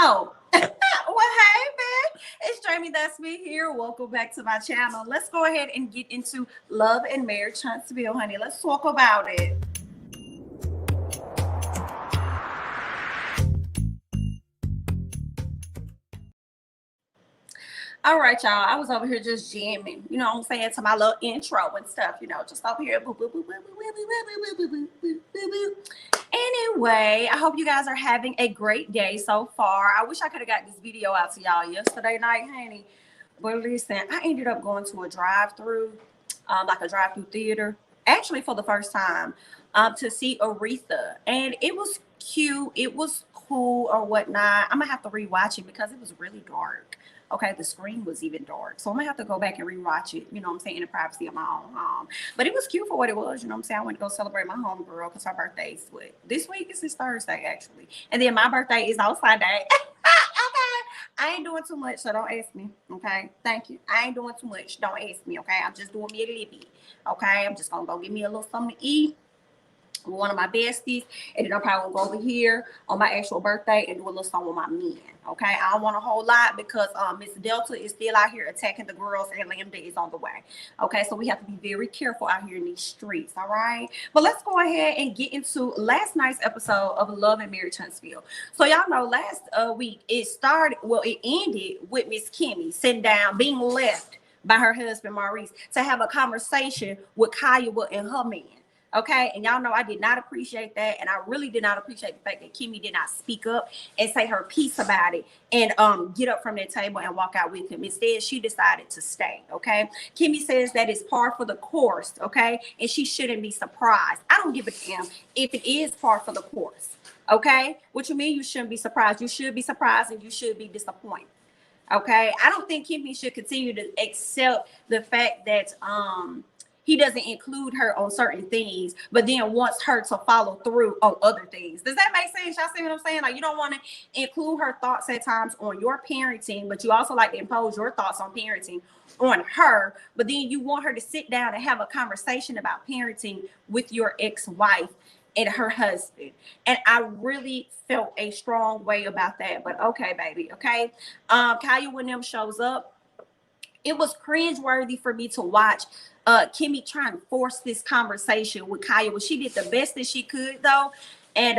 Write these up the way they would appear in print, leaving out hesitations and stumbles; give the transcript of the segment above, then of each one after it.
Oh, well, hey, man. It's Jamie. That's me here. Welcome back to my channel. Let's go ahead and get into love and marriage, Huntsville, honey. Let's talk about it. All right, y'all. I was over here just jamming, you know what I'm saying, to my little intro and stuff, just over here. Boop, boop, boop, boop, boop, boop, boop, boop, boop, boop, boop, boop. Anyway, I hope you guys are having a great day so far. I wish I could have got this video out to y'all yesterday night, honey. But listen, I ended up going to a drive-through, like a drive-through theater, actually for the first time, to see Aretha. And it was cute. It was cool or whatnot. I'm going to have to rewatch it because it was really dark. Okay, the screen was even dark. So I'm gonna have to go back and rewatch it, you know what I'm saying, in the privacy of my own home. But it was cute for what it was, you know what I'm saying? I went to go celebrate my homegirl because her birthday's what? This week is Thursday, actually. And then my birthday is on Sunday. Okay. I ain't doing too much, so don't ask me. Okay. Thank you. I ain't doing too much. Don't ask me. Okay. I'm just doing me a little bit. Okay. I'm just gonna go get me a little something to eat. One of my besties, and then I'm probably gonna go over here on my actual birthday and do a little song with my men. Okay, I don't want a whole lot because Miss Delta is still out here attacking the girls, and Lambda is on the way. Okay, so we have to be very careful out here in these streets. All right, but let's go ahead and get into last night's episode of Love and Marriage Huntsville. So y'all know last week it ended with Miss Kimmy sitting down, being left by her husband Maurice to have a conversation with Kyle and her man. Okay, and y'all know I did not appreciate that, and I really did not appreciate the fact that Kimmy did not speak up and say her piece about it and get up from that table and walk out with him. Instead, she decided to stay. Okay, Kimmy says that it's par for the course. Okay, and she shouldn't be surprised. I don't give a damn if it is par for the course. Okay, what you mean you shouldn't be surprised? You should be surprised and you should be disappointed. Okay, I don't think Kimmy should continue to accept the fact that he doesn't include her on certain things, but then wants her to follow through on other things. Does that make sense? Y'all see what I'm saying? Like, you don't want to include her thoughts at times on your parenting, but you also like to impose your thoughts on parenting on her. But then you want her to sit down and have a conversation about parenting with your ex-wife and her husband. And I really felt a strong way about that. But okay, baby, okay. Kyle when them shows up, it was cringeworthy for me to watch Kimmy trying to force this conversation with Kyle. Well, she did the best that she could, though. And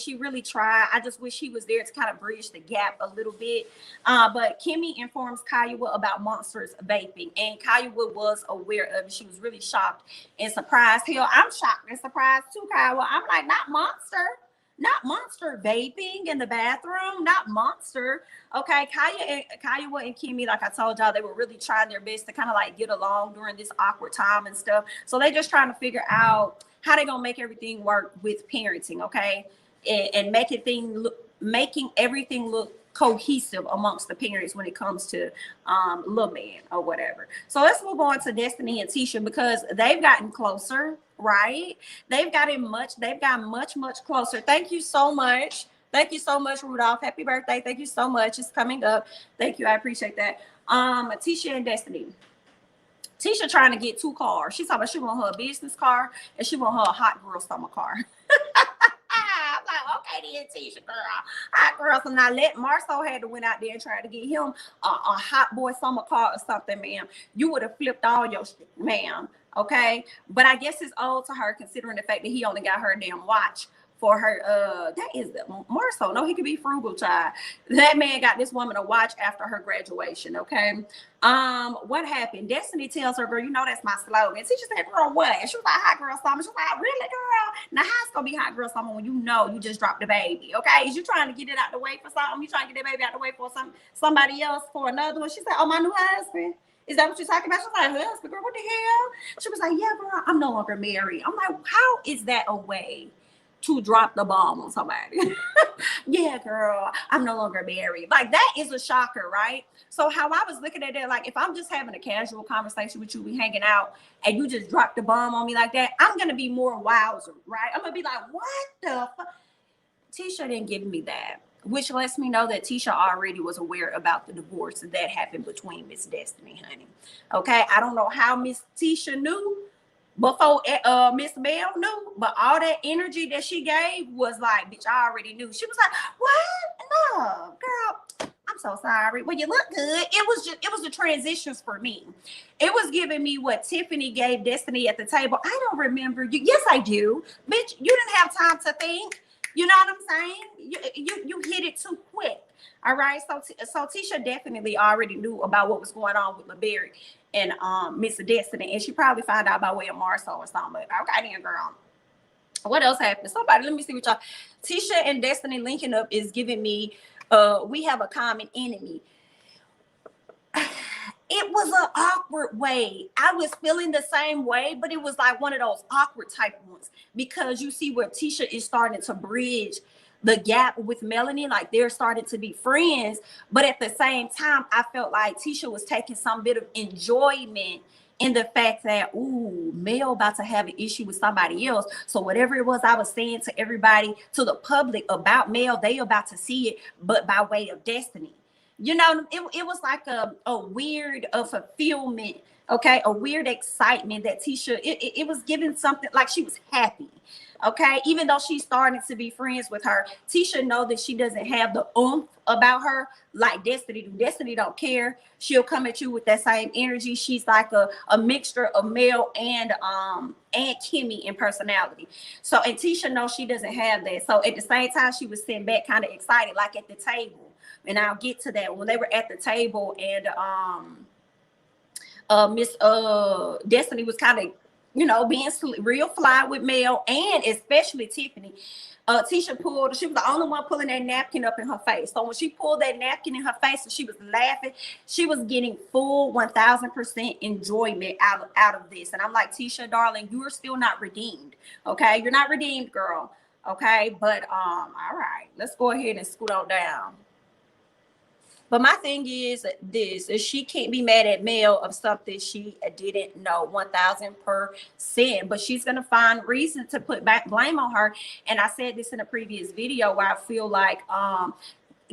she really tried. I just wish he was there to kind of bridge the gap a little bit. But Kimmy informs Kyle about Monster's vaping, and Kyle was aware of it. She was really shocked and surprised. Hell, I'm shocked and surprised too, Kyle. I'm like, not Monster vaping in the bathroom, not Monster. Okay, Kyle and Kimmy, like I told y'all, they were really trying their best to kind of like get along during this awkward time and stuff. So they just trying to figure out how they gonna make everything work with parenting, okay, and making everything look cohesive amongst the parents when it comes to little man or whatever. So let's move on to Destiny and Tisha because they've gotten closer, right? They've gotten much closer. Thank you so much. Thank you so much, Rudolph. Happy birthday. Thank you so much. It's coming up. Thank you. I appreciate that. Tisha and Destiny. Tisha trying to get 2 cars. She's talking about she want her a business car and she want her a hot girl summer car. I'm like, okay then, Tisha, girl. Hot girl. So now Marlo had to went out there and try to get him a hot boy summer car or something, ma'am. You would have flipped all your shit, ma'am. Okay. But I guess it's old to her considering the fact that he only got her a damn watch for her. That is more so. No, he could be frugal, child. That man got this woman a watch after her graduation. Okay. What happened? Destiny tells her, girl, you know that's my slogan. She said, girl, what? And she was like, hot girl summer. She was like, really, girl? Now how's it gonna be hot girl summer when you know you just dropped the baby? Okay. Is you trying to get it out the way for something? You trying to get that baby out the way for somebody else, for another one? She said, oh, my new husband. Is that what you're talking about? She was like, husband, girl, what the hell? She was like, yeah, girl, I'm no longer married. I'm like, how is that a way to drop the bomb on somebody? Yeah, girl, I'm no longer married. Like, that is a shocker, right? So how I was looking at it, like, if I'm just having a casual conversation with you, we hanging out, and you just drop the bomb on me like that, I'm going to be more wowzer, right? I'm going to be like, what the fuck? Tisha didn't give me that, which lets me know that Tisha already was aware about the divorce that happened between Miss Destiny, honey. Okay, I don't know how Miss Tisha knew before Miss Bell knew, but all that energy that she gave was like, bitch, I already knew. She was like, what? Oh, girl, I'm so sorry. Well, you look good. It was the transitions for me. It was giving me what Tiffany gave Destiny at the table. I don't remember you. Yes, I do. Bitch, you didn't have time to think. You know what I'm saying? You hit it too quick. All right. So Tisha definitely already knew about what was going on with LeBerry and Miss Destiny. And she probably found out by way of Marlo or something. But okay, then, girl. What else happened? Somebody, let me see what y'all. Tisha and Destiny linking up is giving me we have a common enemy. It was an awkward way. I was feeling the same way, but it was like one of those awkward type ones because you see where Tisha is starting to bridge the gap with Melanie, like they're starting to be friends. But at the same time, I felt like Tisha was taking some bit of enjoyment in the fact that, ooh, Mel about to have an issue with somebody else. So whatever it was I was saying to everybody, to the public about Mel, they about to see it, but by way of Destiny. You know, it was like a weird fulfillment, okay? A weird excitement that Tisha, it was giving something like she was happy, okay? Even though she's starting to be friends with her, Tisha know that she doesn't have the oomph about her like Destiny do. Destiny don't care. She'll come at you with that same energy. She's like a mixture of Mel and Kimmy in personality. So, and Tisha knows she doesn't have that. So at the same time, she was sitting back kind of excited, like at the table. And I'll get to that when they were at the table and Miss Destiny was kind of, you know, being real fly with Mel and especially Tiffany. Tisha pulled, she was the only one pulling that napkin up in her face. So when she pulled that napkin in her face and she was laughing, she was getting full 1000% enjoyment out of this. And I'm like, Tisha, darling, you are still not redeemed. Okay, you're not redeemed, girl. Okay, but all right, let's go ahead and scoot on down. But my thing is this, is she can't be mad at Mel of something she didn't know 1000%, but she's going to find reason to put back blame on her. And I said this in a previous video where I feel like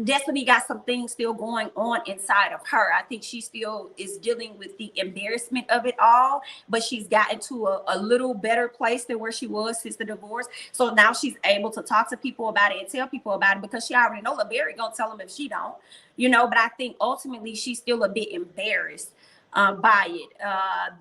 Destiny got some things still going on inside of her. I think she still is dealing with the embarrassment of it all, but she's gotten to a little better place than where she was since the divorce. So now she's able to talk to people about it and tell people about it because she already know LeBerry gonna tell them if she don't, you know. But I think ultimately she's still a bit embarrassed by it.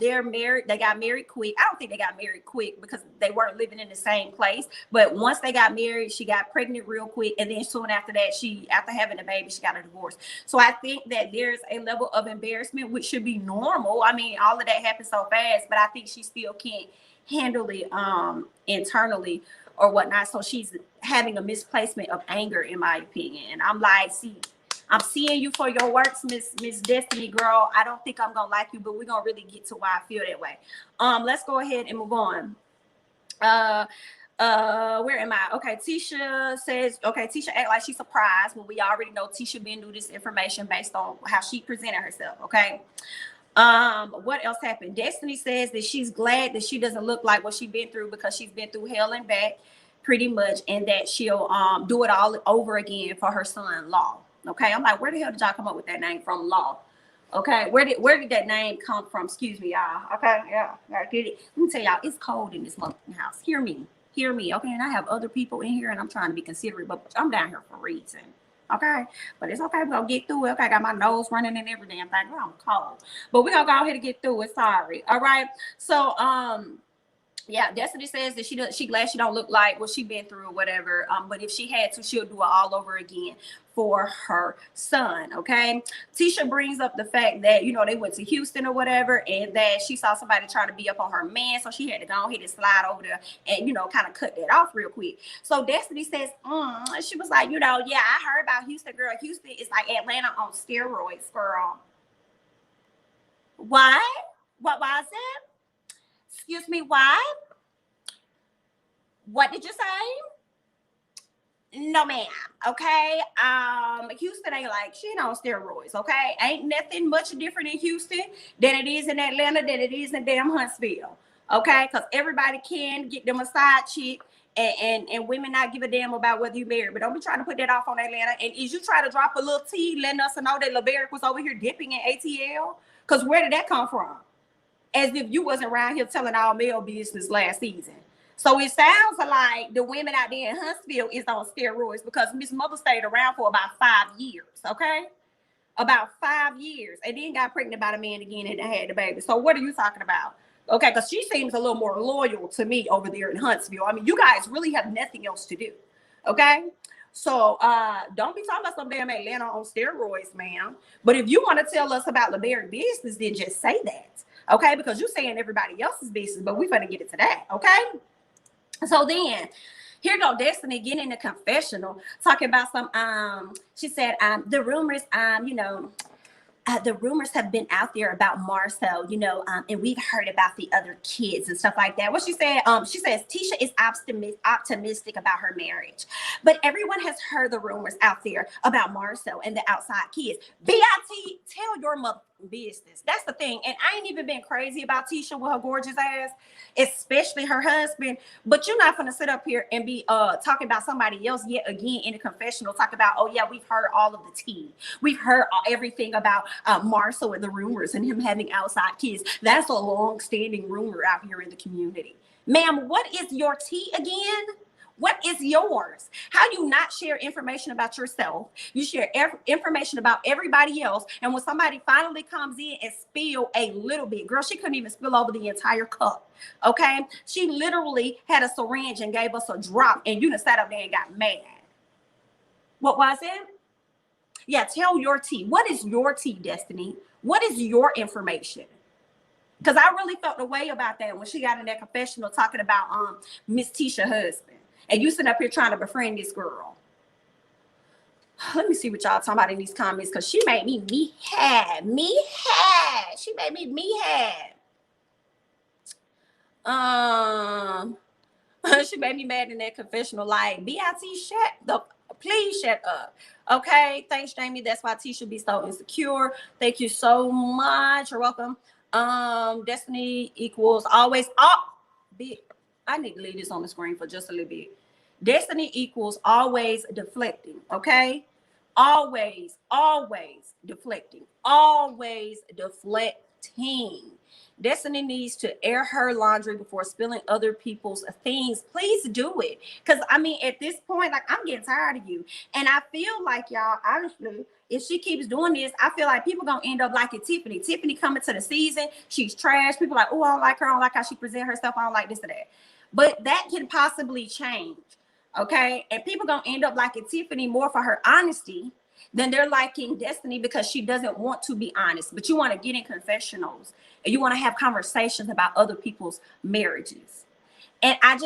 They're married. They got married quick. I don't think they got married quick because they weren't living in the same place. But once they got married, she got pregnant real quick. And then soon after that, after having a baby, she got a divorce. So I think that there's a level of embarrassment, which should be normal. I mean, all of that happened so fast, but I think she still can't handle it internally or whatnot. So she's having a misplacement of anger, in my opinion. And I'm like, see, I'm seeing you for your works, Miss Destiny girl. I don't think I'm gonna like you, but we're gonna really get to why I feel that way. Let's go ahead and move on. Where am I? Okay, Tisha says, okay, Tisha act like she's surprised when we already know Tisha been through this information based on how she presented herself. Okay. What else happened? Destiny says that she's glad that she doesn't look like what she's been through because she's been through hell and back pretty much, and that she'll do it all over again for her son-in-law. Okay, I'm like, where the hell did y'all come up with that name from? Law. Okay, where did that name come from? Excuse me, y'all. Okay, yeah, I get it. Let me tell y'all, it's cold in this motherfucking house. Hear me. Okay, and I have other people in here, and I'm trying to be considerate, but I'm down here for a reason. Okay, but it's okay. We're gonna get through it. Okay, I got my nose running and every damn thing. I'm cold, but we're gonna go ahead and get through it. Sorry. All right. So yeah, Destiny says that she glad she don't look like what she been through or whatever. But if she had to, she'll do it all over again for her son. Okay. Tisha brings up the fact that, you know, they went to Houston or whatever, and that she saw somebody trying to be up on her man, so she had to go ahead and slide over there and, you know, kind of cut that off real quick. So Destiny says, she was like, you know, yeah, I heard about Houston, girl. Houston is like Atlanta on steroids, girl. Why? Why is that? Excuse me, why? What did you say? No, ma'am. Okay. Houston ain't like shit on steroids. Okay. Ain't nothing much different in Houston than it is in Atlanta, than it is in damn Huntsville. Okay. Because everybody can get them a side chick. And women not give a damn about whether you married, but don't be trying to put that off on Atlanta. And is you try to drop a little tea, letting us know that LeBerry was over here dipping in ATL? Because where did that come from? As if you wasn't around here telling all male business last season. So it sounds like the women out there in Huntsville is on steroids because Miss Mother stayed around for about 5 years, okay? About 5 years, and then got pregnant by the man again and had the baby. So what are you talking about? Okay, because she seems a little more loyal to me over there in Huntsville. I mean, you guys really have nothing else to do, okay? So don't be talking about some damn Atlanta on steroids, ma'am. But if you want to tell us about the Berry business, then just say that, okay? Because you're saying everybody else's business, but we're going to get into that, okay? So then, here go Destiny getting in the confessional, talking about some, she said, the rumors, the rumors have been out there about Marcel, and we've heard about the other kids and stuff like that. What she said, she says Tisha is optimistic about her marriage, but everyone has heard the rumors out there about Marcel and the outside kids. BIT, tell your mother business. That's the thing. And I ain't even been crazy about Tisha with her gorgeous ass, especially her husband. But you're not gonna sit up here and be talking about somebody else yet again in a confessional, talk about, oh yeah, we've heard all of the tea. We've heard everything about Marcel and the rumors and him having outside kids. That's a long-standing rumor out here in the community. Ma'am, what is your tea again? What is yours? How do you not share information about yourself? You share information about everybody else. And when somebody finally comes in and spill a little bit, girl, she couldn't even spill over the entire cup. Okay. She literally had a syringe and gave us a drop, and you just sat up there and got mad. What was it? Yeah. Tell your tea. What is your tea, Destiny? What is your information? Because I really felt the way about that when she got in that confessional talking about Miss Tisha's husband. And you sitting up here trying to befriend this girl. Let me see what y'all talking about in these comments, because she made me mad. She made me mad. She made me mad in that confessional. Like, BIT, please shut up. Okay, thanks, Jamie. That's why T should be so insecure. Thank you so much. You're welcome. Destiny equals always I need to leave this on the screen for just a little bit. Destiny equals always deflecting, okay? Always deflecting. Always deflecting. Destiny needs to air her laundry before spilling other people's things. Please do it. Because, I mean, at this point, like, I'm getting tired of you. And I feel like, y'all, honestly, if she keeps doing this, I feel like people going to end up liking Tiffany. Tiffany coming to the season, she's trash. People like, oh, I don't like her. I don't like how she present herself. I don't like this or that. But that can possibly change, okay? And people going to end up liking Tiffany more for her honesty than they're liking Destiny because she doesn't want to be honest. But you want to get in confessionals and you want to have conversations about other people's marriages. And I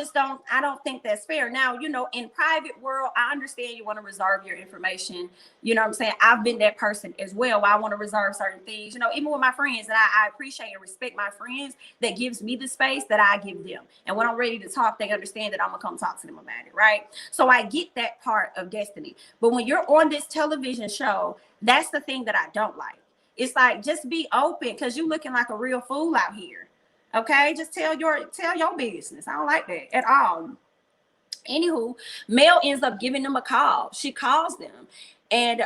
don't think that's fair. Now, in private world, I understand you want to reserve your information. You know what I'm saying? I've been that person as well. I want to reserve certain things, even with my friends. And I appreciate and respect my friends that gives me the space that I give them. And when I'm ready to talk, they understand that I'm going to come talk to them about it, right? So I get that part of Destiny. But when you're on this television show, that's the thing that I don't like. It's like, just be open, because you're looking like a real fool out here. Okay, just tell your business. I don't like that at all. Anywho, Mel ends up giving them a call. She calls them, and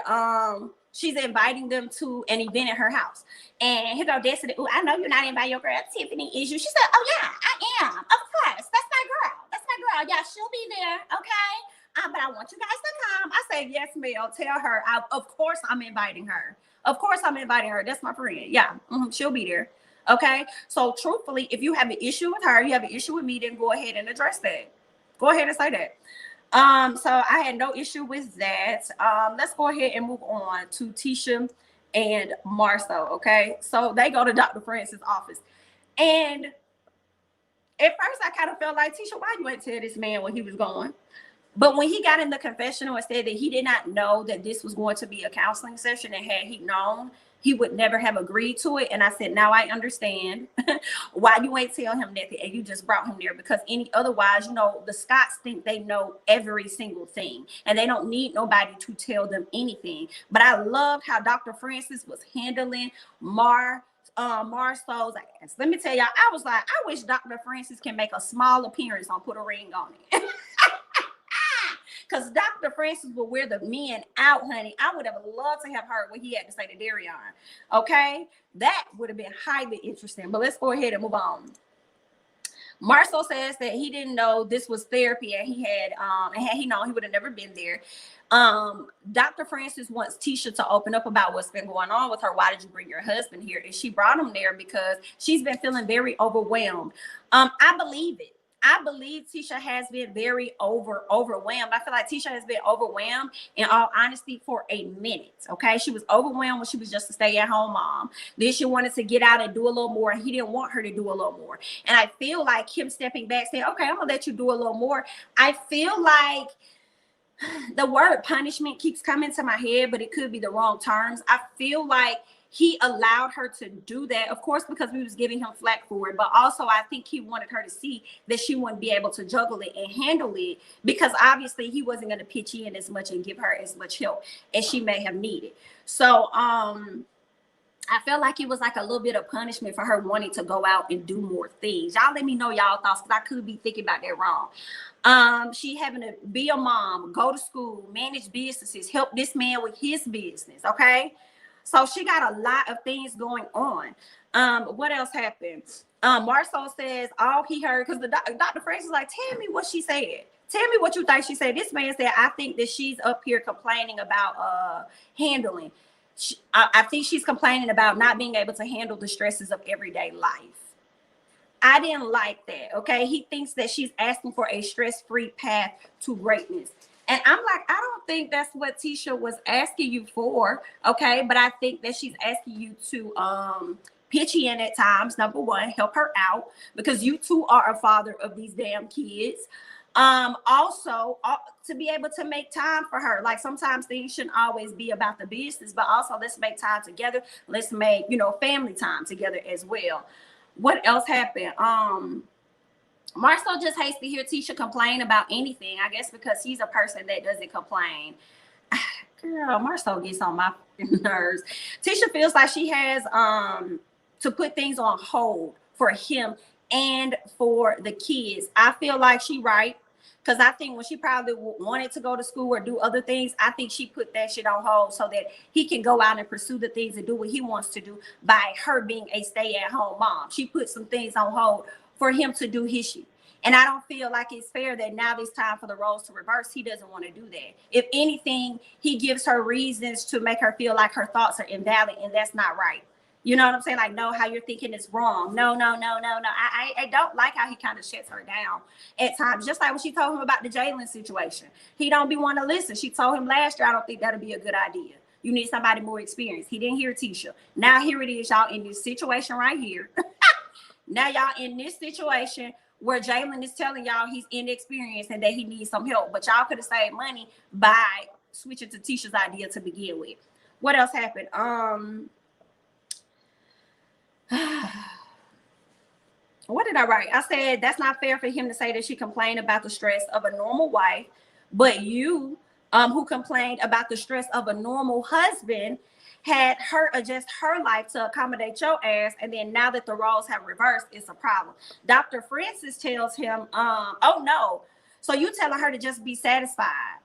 she's inviting them to an event at her house. And here go Destiny. Oh, I know you're not inviting your girl Tiffany, is you? She said, oh yeah, I am. Of course, that's my girl. Yeah, she'll be there. Okay. But I want you guys to come. I say, yes, Mel. Tell her. Of course, I'm inviting her. That's my friend. Yeah, she'll be there. Okay, so truthfully, if you have an issue with her, you have an issue with me, then go ahead and address that. Go ahead and say that. So I had no issue with that. Let's go ahead and move on to Tisha and Marcel. Okay, so they go to Dr. Francis' office, and at first I kind of felt like, Tisha, why you ain't tell this man where he was going? But when he got in the confessional and said that he did not know that this was going to be a counseling session, and had he known, he would never have agreed to it. And I said, now I understand why you ain't tell him nothing and you just brought him there, because otherwise, the Scotts think they know every single thing and they don't need nobody to tell them anything. But I loved how Dr. Francis was handling Marcel's ass. Let me tell y'all, I was like, I wish Dr. Francis can make a small appearance on Put a Ring on It. Because Dr. Francis will wear the men out, honey. I would have loved to have heard what he had to say to Darion. Okay? That would have been highly interesting. But let's go ahead and move on. Marlo says that he didn't know this was therapy, and had he known, he would have never been there. Dr. Francis wants Tisha to open up about what's been going on with her. Why did you bring your husband here? And she brought him there because she's been feeling very overwhelmed. I believe it. I believe Tisha has been very overwhelmed. I feel like Tisha has been overwhelmed, in all honesty, for a minute. Okay, she was overwhelmed when she was just a stay-at-home mom. Then she wanted to get out and do a little more, and he didn't want her to do a little more. And I feel like him stepping back, saying, "Okay, I'm gonna let you do a little more." I feel like the word punishment keeps coming to my head, but it could be the wrong terms. I feel like he allowed her to do that, of course, because we was giving him flack for it, but also I think he wanted her to see that she wouldn't be able to juggle it and handle it, because obviously he wasn't going to pitch in as much and give her as much help as she may have needed. So I felt like it was like a little bit of punishment for her wanting to go out and do more things. Y'all let me know y'all thoughts, because I could be thinking about that wrong. She having to be a mom, go to school, manage businesses, help this man with his business, okay? So she got a lot of things going on. What else happened? Marlo says all he heard, because the Dr. Francis was like, tell me what she said. Tell me what you think she said. This man said, I think that she's up here complaining about handling. I think she's complaining about not being able to handle the stresses of everyday life. I didn't like that, okay? He thinks that she's asking for a stress-free path to greatness. And I'm like, I don't think that's what Tisha was asking you for, okay? But I think that she's asking you to pitch in at times, number one, help her out, because you too are a father of these damn kids. Also, to be able to make time for her. Like, sometimes things shouldn't always be about the business, but also let's make time together. Let's make, family time together as well. What else happened? Marlo just hates to hear Tisha complain about anything, I guess, because he's a person that doesn't complain. Girl, Marlo gets on my nerves. Tisha feels like she has to put things on hold for him and for the kids. I feel like she's right, because I think when she probably wanted to go to school or do other things, I think she put that shit on hold so that he can go out and pursue the things and do what he wants to do by her being a stay-at-home mom. She put some things on hold for him to do his shit. And I don't feel like it's fair that now it's time for the roles to reverse. He doesn't want to do that. If anything, he gives her reasons to make her feel like her thoughts are invalid, and that's not right. You know what I'm saying? Like, no, how you're thinking is wrong. No. I don't like how he kind of shuts her down at times. Just like when she told him about the Jalen situation. He don't be wanting to listen. She told him last year, I don't think that'll be a good idea. You need somebody more experienced. He didn't hear Tisha. Now here it is, y'all, in this situation right here. Now y'all in this situation where Jalen is telling y'all he's inexperienced and that he needs some help. But y'all could have saved money by switching to Tisha's idea to begin with. What else happened? What did I write? I said that's not fair for him to say that she complained about the stress of a normal wife, but you who complained about the stress of a normal husband had her adjust her life to accommodate your ass, and then now that the roles have reversed, it's a problem. Dr. Francis tells him, oh no, so you telling her to just be satisfied.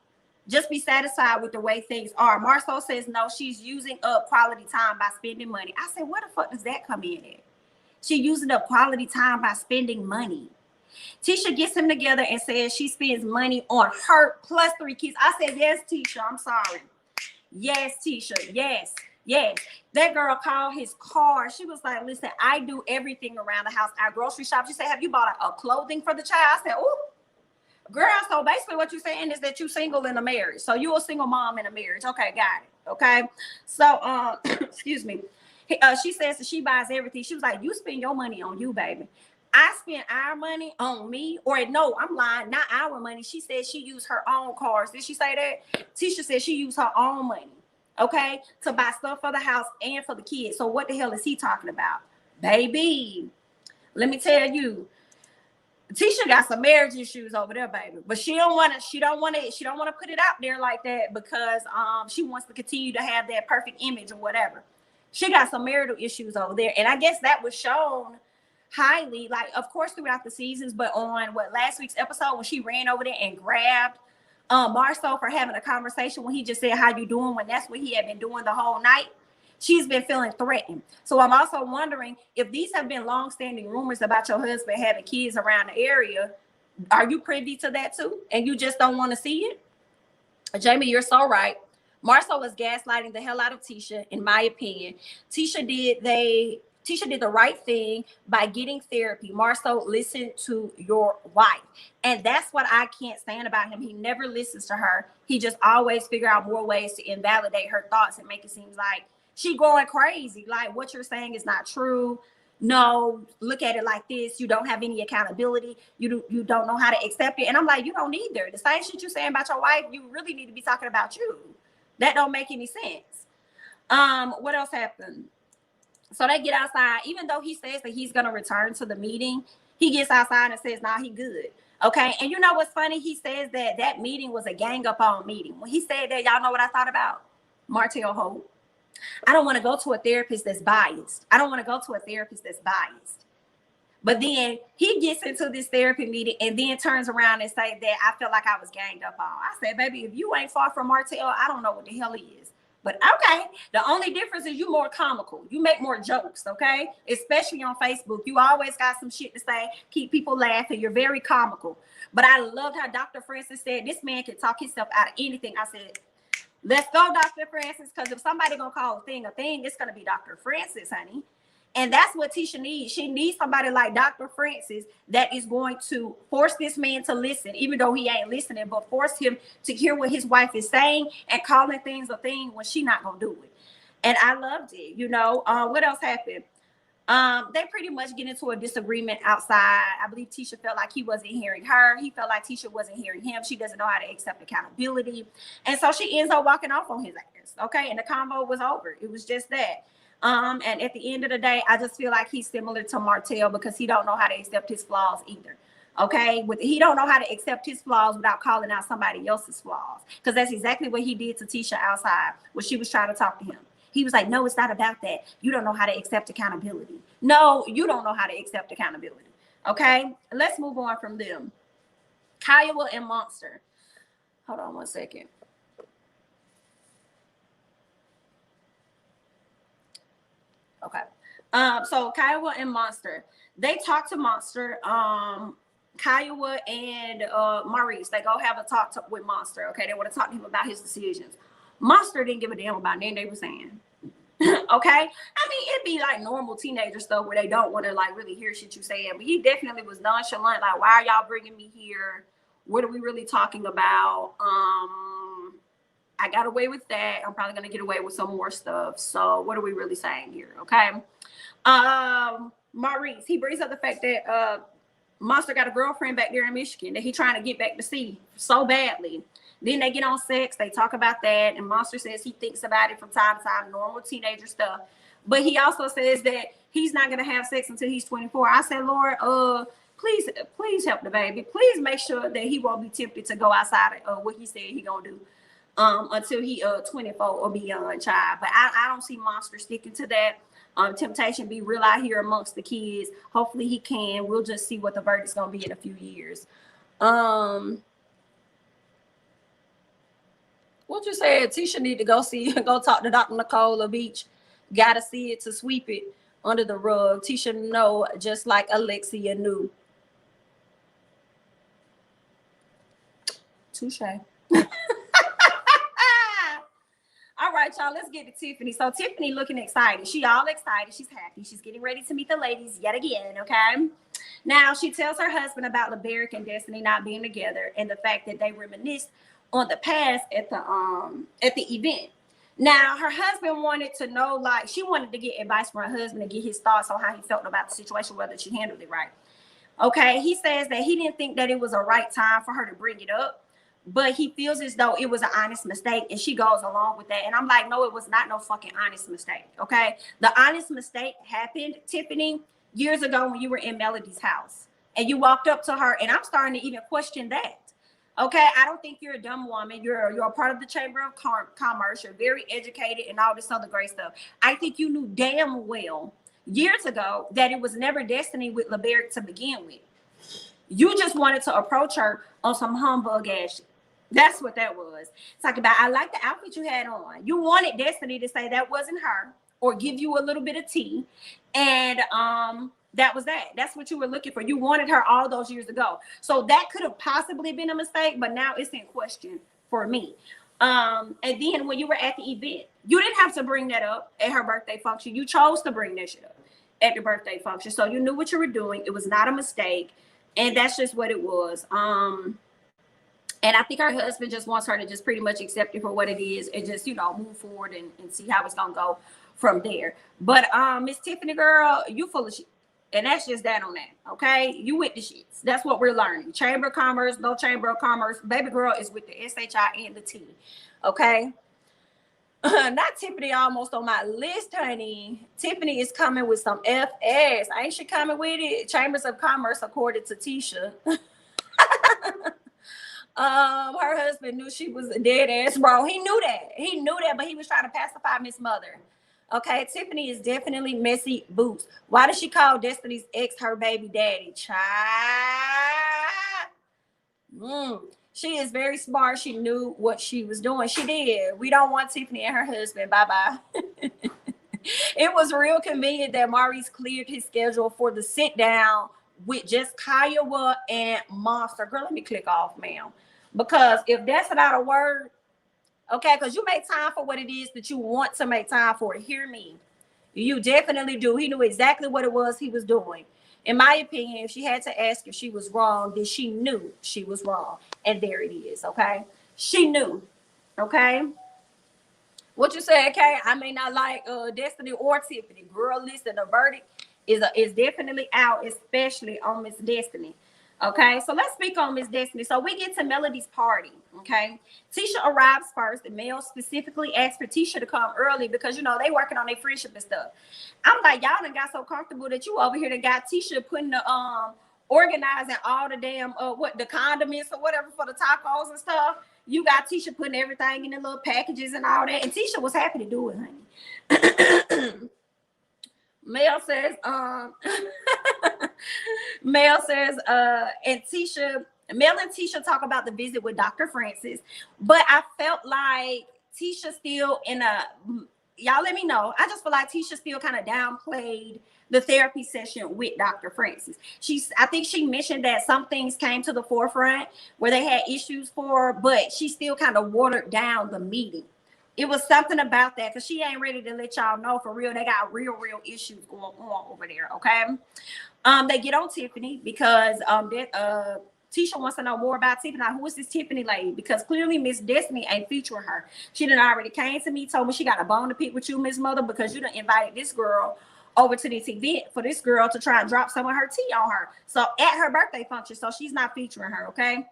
Just be satisfied with the way things are. Marlo says no, she's using up quality time by spending money. I said, where the fuck does that come in at? She using up quality time by spending money. Tisha gets him together and says she spends money on her plus 3 kids. I said, yes, Tisha, I'm sorry. Yes, Tisha, yes. That girl called his car. She was like, listen, I do everything around the house. I grocery shop. She said, have you bought a clothing for the child? I said, oh. Girl, so basically what you're saying is that you're single in a marriage. So you're a single mom in a marriage. Okay, got it. Okay. So, excuse me. She says that she buys everything. She was like, you spend your money on you, baby. I spend our money on me. Or no, I'm lying. Not our money. She said she used her own cars. Did she say that? Tisha said she used her own money. Okay. To buy stuff for the house and for the kids. So what the hell is he talking about? Baby, let me tell you. Tisha got some marriage issues over there, baby, but she don't want to put it out there like that because she wants to continue to have that perfect image or whatever. She got some marital issues over there, and I guess that was shown highly, like, of course, throughout the seasons, but on last week's episode when she ran over there and grabbed Marlo for having a conversation when he just said, how you doing, when that's what he had been doing the whole night. she's been feeling threatened. So I'm also wondering if these have been long-standing rumors about your husband having kids around the area. Are you privy to that too? And you just don't want to see it? Jamie, you're so right. Marlo was gaslighting the hell out of Tisha, in my opinion. Tisha did the right thing by getting therapy. Marlo, listen to your wife. And that's what I can't stand about him. He never listens to her. He just always figure out more ways to invalidate her thoughts and make it seem like she going crazy. Like, what you're saying is not true. No, look at it like this. You don't have any accountability. You don't know how to accept it. And I'm like, you don't either. The same shit you're saying about your wife, you really need to be talking about you. That don't make any sense. What else happened? So they get outside. Even though he says that he's going to return to the meeting, he gets outside and says, nah, he good. Okay. And you know what's funny? He says that that meeting was a gang up on meeting. When he said that, y'all know what I thought about? Martell Holt. I don't want to go to a therapist that's biased. I don't want to go to a therapist that's biased. But then he gets into this therapy meeting and then turns around and say that I felt like I was ganged up on. I said, baby, if you ain't far from Martell, I don't know what the hell he is. But okay, the only difference is you more comical. You make more jokes, okay? Especially on Facebook. You always got some shit to say, keep people laughing. You're very comical. But I loved how Dr. Francis said, this man can talk himself out of anything. I said, let's go, Dr. Francis, because if somebody gonna call a thing, it's gonna be Dr. Francis, honey. And that's what Tisha needs. She needs somebody like Dr. Francis that is going to force this man to listen, even though he ain't listening, but force him to hear what his wife is saying and calling things a thing when she not gonna do it. And I loved it. You know, what else happened? They pretty much get into a disagreement outside. I believe Tisha felt like he wasn't hearing her. He felt like Tisha wasn't hearing him. She doesn't know how to accept accountability. And so she ends up walking off on his ass. Okay. And the convo was over. It was just that. And at the end of the day, I just feel like he's similar to Martell because he don't know how to accept his flaws either. Okay. He don't know how to accept his flaws without calling out somebody else's flaws. Because that's exactly what he did to Tisha outside when she was trying to talk to him. He was like, no, it's not about that. You don't know how to accept accountability. No, you don't know how to accept accountability. Okay, let's move on from them. Kyle and Monster. Hold on one second. Okay. So Kyle and Monster, they talk to Monster. Kyle and Maurice, they go have a talk with Monster. Okay, they want to talk to him about his decisions. Monster didn't give a damn about Nene was saying. Okay, I mean, it'd be like normal teenager stuff where they don't want to like really hear shit you saying, but he definitely was nonchalant. Like, why are y'all bringing me here? What are we really talking about? I got away with that. I'm probably gonna get away with some more stuff. So what are we really saying here? Okay. Maurice, he brings up the fact that Monster got a girlfriend back there in Michigan that he trying to get back to see so badly. Then they get on sex. They talk about that. And Monster says he thinks about it from time to time, normal teenager stuff. But he also says that he's not going to have sex until he's 24. I said, Lord, please help the baby. Please make sure that he won't be tempted to go outside of what he said he going to do until he 24 or beyond, child. But I don't see Monster sticking to that. Temptation be real out here amongst the kids. Hopefully he can. We'll just see what the verdict's going to be in a few years. What you said, Tisha need to go talk to Dr. Nicole Beach. Gotta see it to sweep it under the rug. Tisha know, just like Alexia knew. Touche. All right, y'all, let's get to Tiffany. So Tiffany looking excited. She all excited. She's happy. She's getting ready to meet the ladies yet again, okay? Now, she tells her husband about LeBerick and Destiny not being together and the fact that they reminisced on the past at the event. Now, her husband wanted to know, like, she wanted to get advice from her husband and get his thoughts on how he felt about the situation, whether she handled it right. Okay, he says that he didn't think that it was a right time for her to bring it up, but he feels as though it was an honest mistake, and she goes along with that. And I'm like, no, it was not no fucking honest mistake, okay? The honest mistake happened, Tiffany, years ago when you were in Melody's house, and you walked up to her, and I'm starting to even question that. Okay, I don't think you're a dumb woman. You're a part of the Chamber of Commerce. You're very educated and all this other great stuff. I think you knew damn well years ago that it was never Destiny with LeBerick to begin with. You just wanted to approach her on some humbug ass shit. That's what that was. Talk about, I like the outfit you had on. You wanted Destiny to say that wasn't her. or give you a little bit of tea. And that was that. That's what you were looking for. You wanted her all those years ago. So that could have possibly been a mistake, but now it's in question for me. And then when you were at the event, you didn't have to bring that up at her birthday function. You chose to bring that shit up at the birthday function. So you knew what you were doing. It was not a mistake. And that's just what it was. And I think her husband just wants her to just pretty much accept it for what it is and just, you know, move forward and see how it's going to go from there. But Miss Tiffany, girl, you full of shit. And that's just that on that, okay? You with the shits. That's what we're learning. Chamber of Commerce, no Chamber of Commerce. Baby girl is with the SHI and the T, okay? Not Tiffany almost on my list, honey. Tiffany is coming with some FS. Ain't she coming with it? Chambers of Commerce, according to Tisha. Her husband knew she was a dead ass bro. He knew that, but he was trying to pacify Miss Mother. Okay, Tiffany is definitely messy boots. Why does she call Destiny's ex her baby daddy? Child. She is very smart. She knew what she was doing. She did. We don't want Tiffany and her husband. Bye-bye. It was real convenient that Maurice cleared his schedule for the sit down with just Kyle and Monster. Girl, let me click off, ma'am. Because if that's not a word, okay, because you make time for what it is that you want to make time for. Hear me. You definitely do. He knew exactly what it was he was doing. In my opinion, if she had to ask if she was wrong, then she knew she was wrong. And there it is, okay? She knew, okay? What you say, okay? I may not like Destiny or Tiffany. Girl, listen, the verdict is definitely out, especially on Miss Destiny. Okay, so let's speak on Miss Destiny. So we get to Melody's party, okay? Tisha arrives first. The Mel specifically asked for Tisha to come early because, you know, they working on their friendship and stuff. I'm like, y'all done got so comfortable that you over here that got Tisha putting the, organizing all the damn, the condiments or whatever for the tacos and stuff. You got Tisha putting everything in the little packages and all that. And Tisha was happy to do it, honey. Mel says, and Tisha, Mel and Tisha talk about the visit with Dr. Francis, but I felt like Tisha still y'all let me know. I just feel like Tisha still kind of downplayed the therapy session with Dr. Francis. I think she mentioned that some things came to the forefront where they had issues for, but she still kind of watered down the meeting. It was something about that because she ain't ready to let y'all know for real. They got real issues going on over there, okay? They get on Tiffany because Tisha wants to know more about Tiffany. Now, who is this Tiffany lady? Because clearly Miss Destiny ain't featuring her. She done already came to me, told me she got a bone to pick with you, Miss Mother, because you done invited this girl over to this event for this girl to try and drop some of her tea on her. So at her birthday function, so she's not featuring her, okay?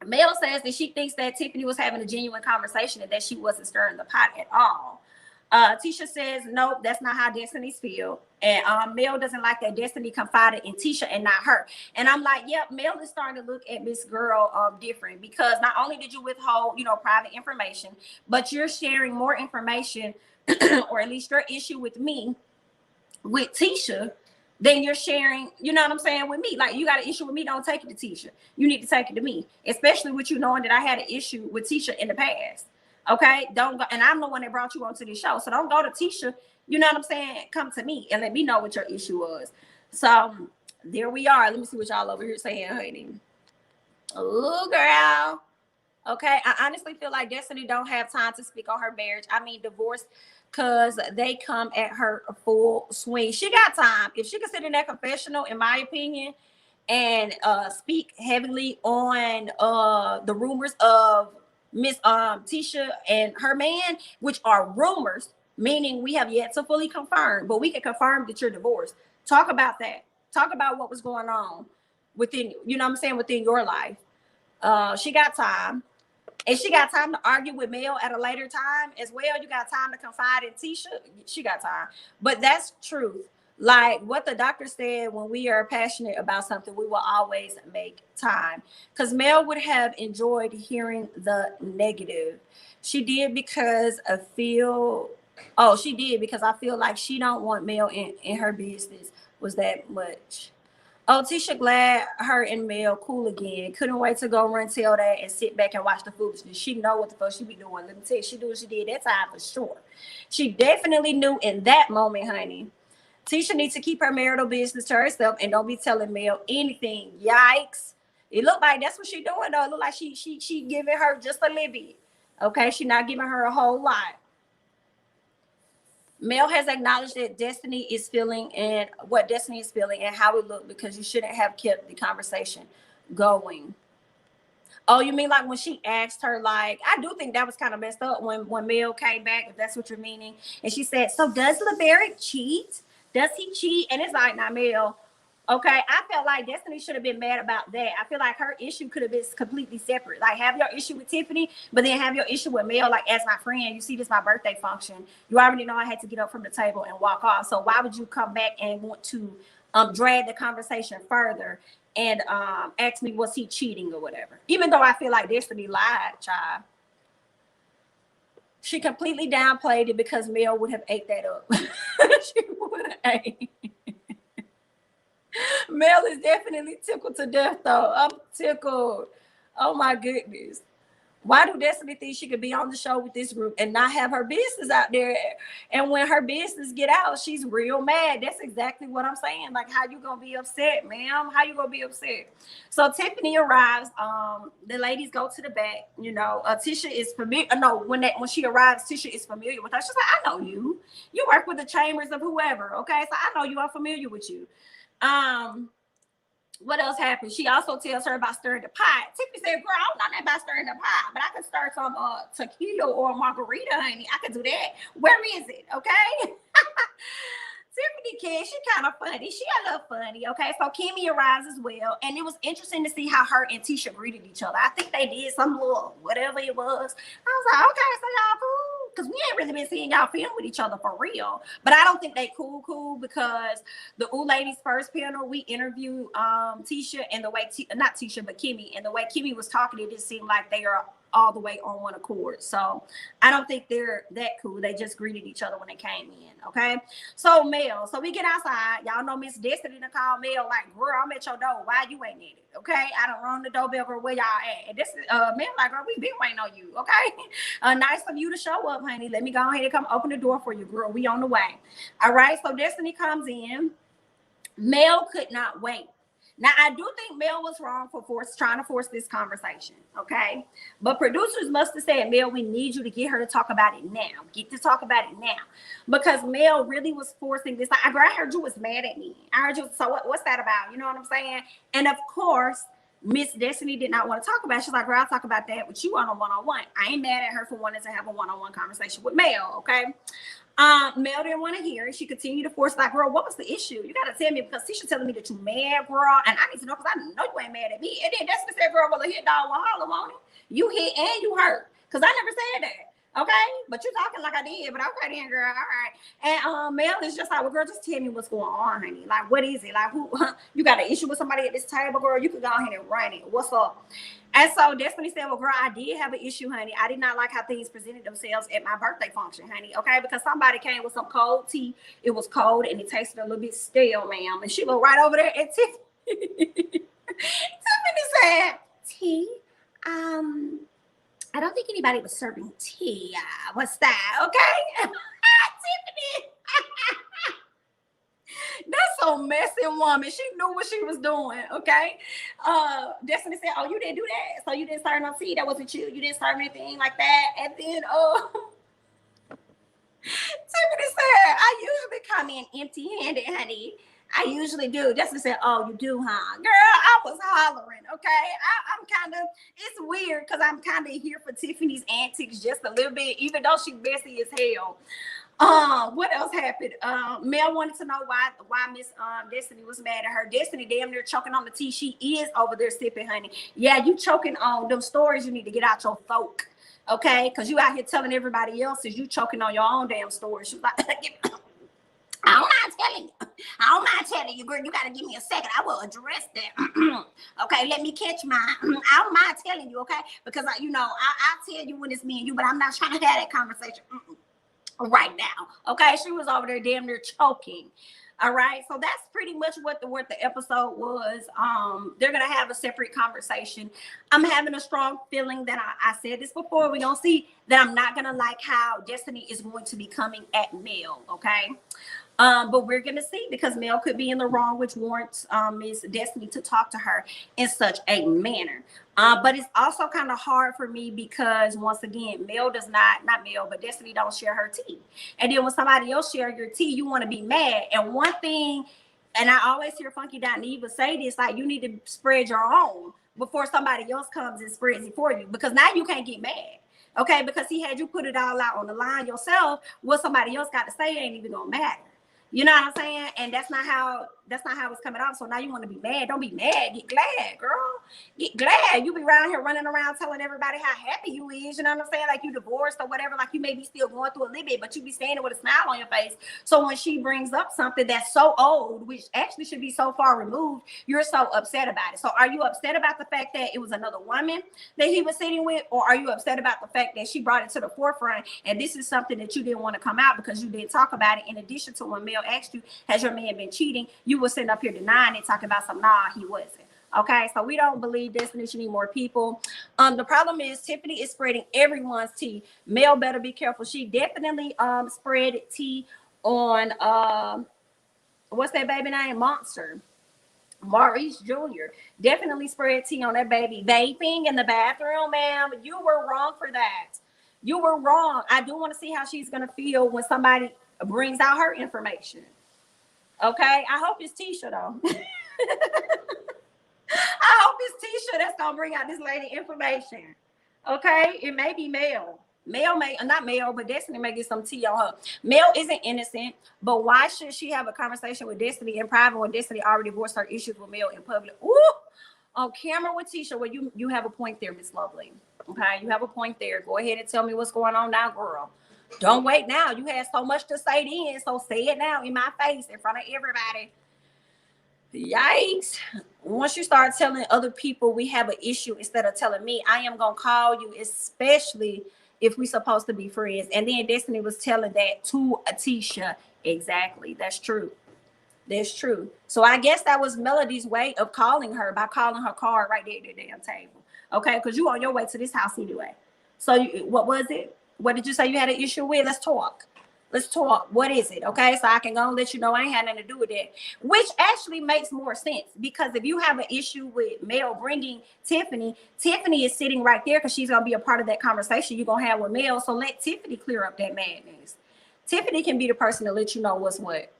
Mel says that she thinks that Tiffany was having a genuine conversation and that she wasn't stirring the pot at all. Tisha says, nope, that's not how Destiny's feel. And Mel doesn't like that Destiny confided in Tisha and not her. And I'm like, yep, Mel is starting to look at Miss Girl different because not only did you withhold, you know, private information, but you're sharing more information or at least your issue with me, with Tisha, then you're sharing, you know what I'm saying, with me. Like, you got an issue with me, don't take it to Tisha. You need to take it to me, especially with you knowing that I had an issue with Tisha in the past. Okay, don't go, and I'm the one that brought you onto this show, so don't go to Tisha. You know what I'm saying? Come to me and let me know what your issue was. So there we are. Let me see what y'all over here saying, honey. Oh, girl. Okay, I honestly feel like Destiny don't have time to speak on her marriage. I mean, divorce, because they come at her full swing. She got time. If she could sit in that confessional, in my opinion, and speak heavily on the rumors of Miss Tisha and her man, which are rumors, meaning we have yet to fully confirm, but we can confirm that you're divorced. Talk about that. Talk about what was going on within, you know what I'm saying, within your life. She got time. And she got time to argue with Mel at a later time as well. You got time to confide in Tisha. She got time. But that's truth. Like what the doctor said, when we are passionate about something, we will always make time. Because Mel would have enjoyed hearing the negative. She did because I feel like she don't want Mel in her business. Was that much? Oh, Tisha glad her and Mel cool again. Couldn't wait to go run tell that and sit back and watch the foolishness. She know what the fuck she be doing. Let me tell you, she do what she did that time for sure. She definitely knew in that moment, honey. Tisha needs to keep her marital business to herself and don't be telling Mel anything. Yikes. It looked like that's what she doing though. It looked like she giving her just a little bit. Okay, she not giving her a whole lot. Mel has acknowledged that Destiny is feeling and what Destiny is feeling and how it looked because you shouldn't have kept the conversation going. Oh, you mean like when she asked her, like, I do think that was kind of messed up when Mel came back, if that's what you're meaning. And she said, so does LeBaric cheat? Does he cheat? And it's like, nah, Mel. Okay, I felt like Destiny should have been mad about that. I feel like her issue could have been completely separate. Like, have your issue with Tiffany, but then have your issue with Mel. Like, as my friend, you see, this my birthday function. You already know I had to get up from the table and walk off. So why would you come back and want to drag the conversation further and ask me, was he cheating or whatever? Even though I feel like Destiny lied, child. She completely downplayed it because Mel would have ate that up. She would have ate. Mel is definitely tickled to death, though. I'm tickled. Oh, my goodness. Why do Destiny think she could be on the show with this group and not have her business out there? And when her business get out, she's real mad. That's exactly what I'm saying. Like, how you going to be upset, ma'am? How you going to be upset? So Tiffany arrives. The ladies go to the back. You know, Tisha is familiar. No, when she arrives, Tisha is familiar with her. She's like, I know you. You work with the chambers of whoever, okay? So I know you. I'm familiar with you. What else happened? She also tells her about stirring the pot. Tiffany said, girl, I don't know nothing about stirring the pot, but I can stir some tequila or margarita, honey. I can do that. Where is it? Okay. Tiffany kid, she kind of funny. She a little funny, okay? So Kimmy arrives as well, and it was interesting to see how her and Tisha greeted each other. I think they did some little whatever it was. I was like, okay, so y'all cool, because we ain't really been seeing y'all film with each other for real. But I don't think they cool because the Ooh Ladies first panel, we interviewed Tisha, and the way not Tisha but Kimmy, and the way Kimmy was talking, it just seemed like they are all the way on one accord. So I don't think they're that cool. They just greeted each other when they came in. Okay. So Mel, so we get outside. Y'all know Miss Destiny to call Mel like, girl, I'm at your door. Why you ain't at it? Okay. I don't run the doorbell, girl. Where y'all at? And this is Mel like, girl, we been waiting on you. Okay. Nice of you to show up, honey. Let me go ahead and come open the door for you, girl. We on the way. All right. So Destiny comes in. Mel could not wait. Now, I do think Mel was wrong for trying to force this conversation, okay? But producers must have said, Mel, we need you to get her to talk about it now. Get to talk about it now. Because Mel really was forcing this. I heard you was mad at me. I heard you, so what's that about? You know what I'm saying? And of course, Miss Destiny did not want to talk about it. She's like, girl, I'll talk about that with you on a one-on-one. I ain't mad at her for wanting to have a one-on-one conversation with Mel, okay? Mel didn't want to hear it. She continued to force, like, girl, what was the issue? You got to tell me, because Tisha telling me that you mad, girl, and I need to know because I know you ain't mad at me. And then Destiny said, girl, well, a hit dog will holler on it. You hit and you hurt, because I never said that. Okay, but you talking like I did, but okay then, girl. All right. And Mel is just like, well, girl, just tell me what's going on, honey. Like, what is it? Like, who you got an issue with somebody at this table, girl? You could go ahead and run it. What's up? And so Destiny said, well, girl, I did have an issue, honey. I did not like how things presented themselves at my birthday function, honey. Okay, because somebody came with some cold tea. It was cold and it tasted a little bit stale, ma'am. And she looked right over there at Tiffany. Tiffany said, tea? I don't think anybody was serving tea. What's that? Okay. Tiffany. That's so messy woman. She knew what she was doing. Okay. Destiny said, oh, you didn't do that. So you didn't serve no tea. That wasn't you. You didn't serve anything like that. And then Tiffany said, I usually come in empty-handed, honey. I usually do. Destiny said, oh, you do, huh? Girl, I was hollering, okay? I'm kind of, it's weird because I'm kind of here for Tiffany's antics just a little bit, even though she's messy as hell. What else happened? Mel wanted to know why Miss Destiny was mad at her. Destiny damn near choking on the tea. She is over there sipping, honey. Yeah, you choking on them stories you need to get out your throat, okay? Because you out here telling everybody else is you choking on your own damn stories. She's like, I don't mind telling you. I don't mind telling you, girl. You got to give me a second. I will address that. Okay, let me catch mine. I don't mind telling you, okay? Because, I'll tell you when it's me and you, but I'm not trying to have that conversation right now. Okay, she was over there damn near choking. All right, so that's pretty much what the episode was. They're gonna have a separate conversation. I'm having a strong feeling that I said this before. We're gonna see that I'm not gonna like how Destiny is going to be coming at Mel. Okay. But we're gonna see, because Mel could be in the wrong, which warrants Miss Destiny to talk to her in such a manner. But it's also kind of hard for me because, once again, Mel does not Mel, but Destiny don't share her tea. And then when somebody else share your tea, you want to be mad. And one thing, and I always hear Funky Dineva say this, like, you need to spread your own before somebody else comes and spreads it for you, because now you can't get mad. Okay, because he had you put it all out on the line yourself. What somebody else got to say ain't even gonna matter. You know what I'm saying? And that's not how it's coming off. So now you want to be mad. Don't be mad. Get glad, girl. Get glad. You be around here running around telling everybody how happy you is. You know what I'm saying? Like you divorced or whatever. Like you may be still going through a little bit, but you be standing with a smile on your face. So when she brings up something that's so old, which actually should be so far removed, you're so upset about it. So are you upset about the fact that it was another woman that he was sitting with? Or are you upset about the fact that she brought it to the forefront and this is something that you didn't want to come out because you didn't talk about it? In addition to when Mel asked you, has your man been cheating? You were sitting up here denying it, talking about some, nah, he wasn't. Okay, so we don't believe Destiny should need more people. The problem is Tiffany is spreading everyone's tea. Mel better be careful. She definitely spread tea on what's that baby name? Monster. Maurice Jr. definitely spread tea on that baby vaping in the bathroom, ma'am. You were wrong for that. You were wrong. I do want to see how she's gonna feel when somebody brings out her information. Okay, I hope it's Tisha though. I hope it's Tisha that's gonna bring out this lady information. Okay, it may be Mel. Mel may not Mel, but Destiny may get some tea on her. Mel isn't innocent, but why should she have a conversation with Destiny in private when Destiny already voiced her issues with Mel in public? Ooh, on camera with Tisha. Well, you have a point there, Miss Lovely. Okay, you have a point there. Go ahead and tell me what's going on now, girl. Don't wait now. You had so much to say then, so say it now in my face in front of everybody. Yikes. Once you start telling other people we have an issue instead of telling me, I am going to call you, especially if we're supposed to be friends. And then Destiny was telling that to Atisha. Exactly. That's true. That's true. So I guess that was Melody's way of calling her, by calling her card right there at the damn table. Okay, because you on your way to this house anyway. So what was it? What did you say you had an issue with? Let's talk. Let's talk. What is it? Okay, so I can go and let you know I ain't had nothing to do with that. Which actually makes more sense, because if you have an issue with Mel bringing Tiffany is sitting right there because she's going to be a part of that conversation you're going to have with Mel. So let Tiffany clear up that madness. Tiffany can be the person to let you know what's what.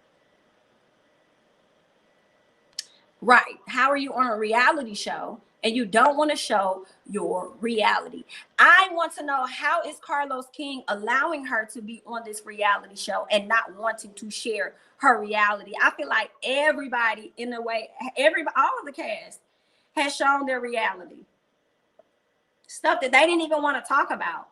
Right. How are you on a reality show and you don't want to show your reality? I want to know, how is Carlos King allowing her to be on this reality show and not wanting to share her reality? I feel like everybody, in a way, all of the cast has shown their reality. Stuff that they didn't even want to talk about.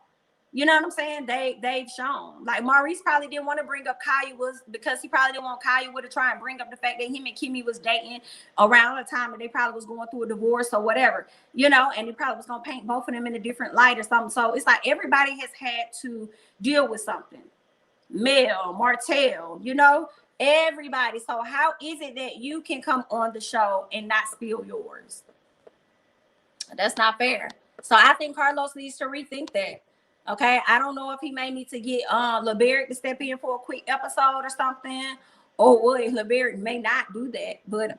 You know what I'm saying? They've shown. Like Maurice probably didn't want to bring up Kyle, was because he probably didn't want Kyle to try and bring up the fact that him and Kimmy was dating around the time that they probably was going through a divorce or whatever, you know, and he probably was going to paint both of them in a different light or something. So it's like everybody has had to deal with something. Mel, Martell, you know, everybody. So how is it that you can come on the show and not spill yours? That's not fair. So I think Carlos needs to rethink that. Okay, I don't know if he may need to get LeBerick to step in for a quick episode or something, or what, LeBerick may not do that. But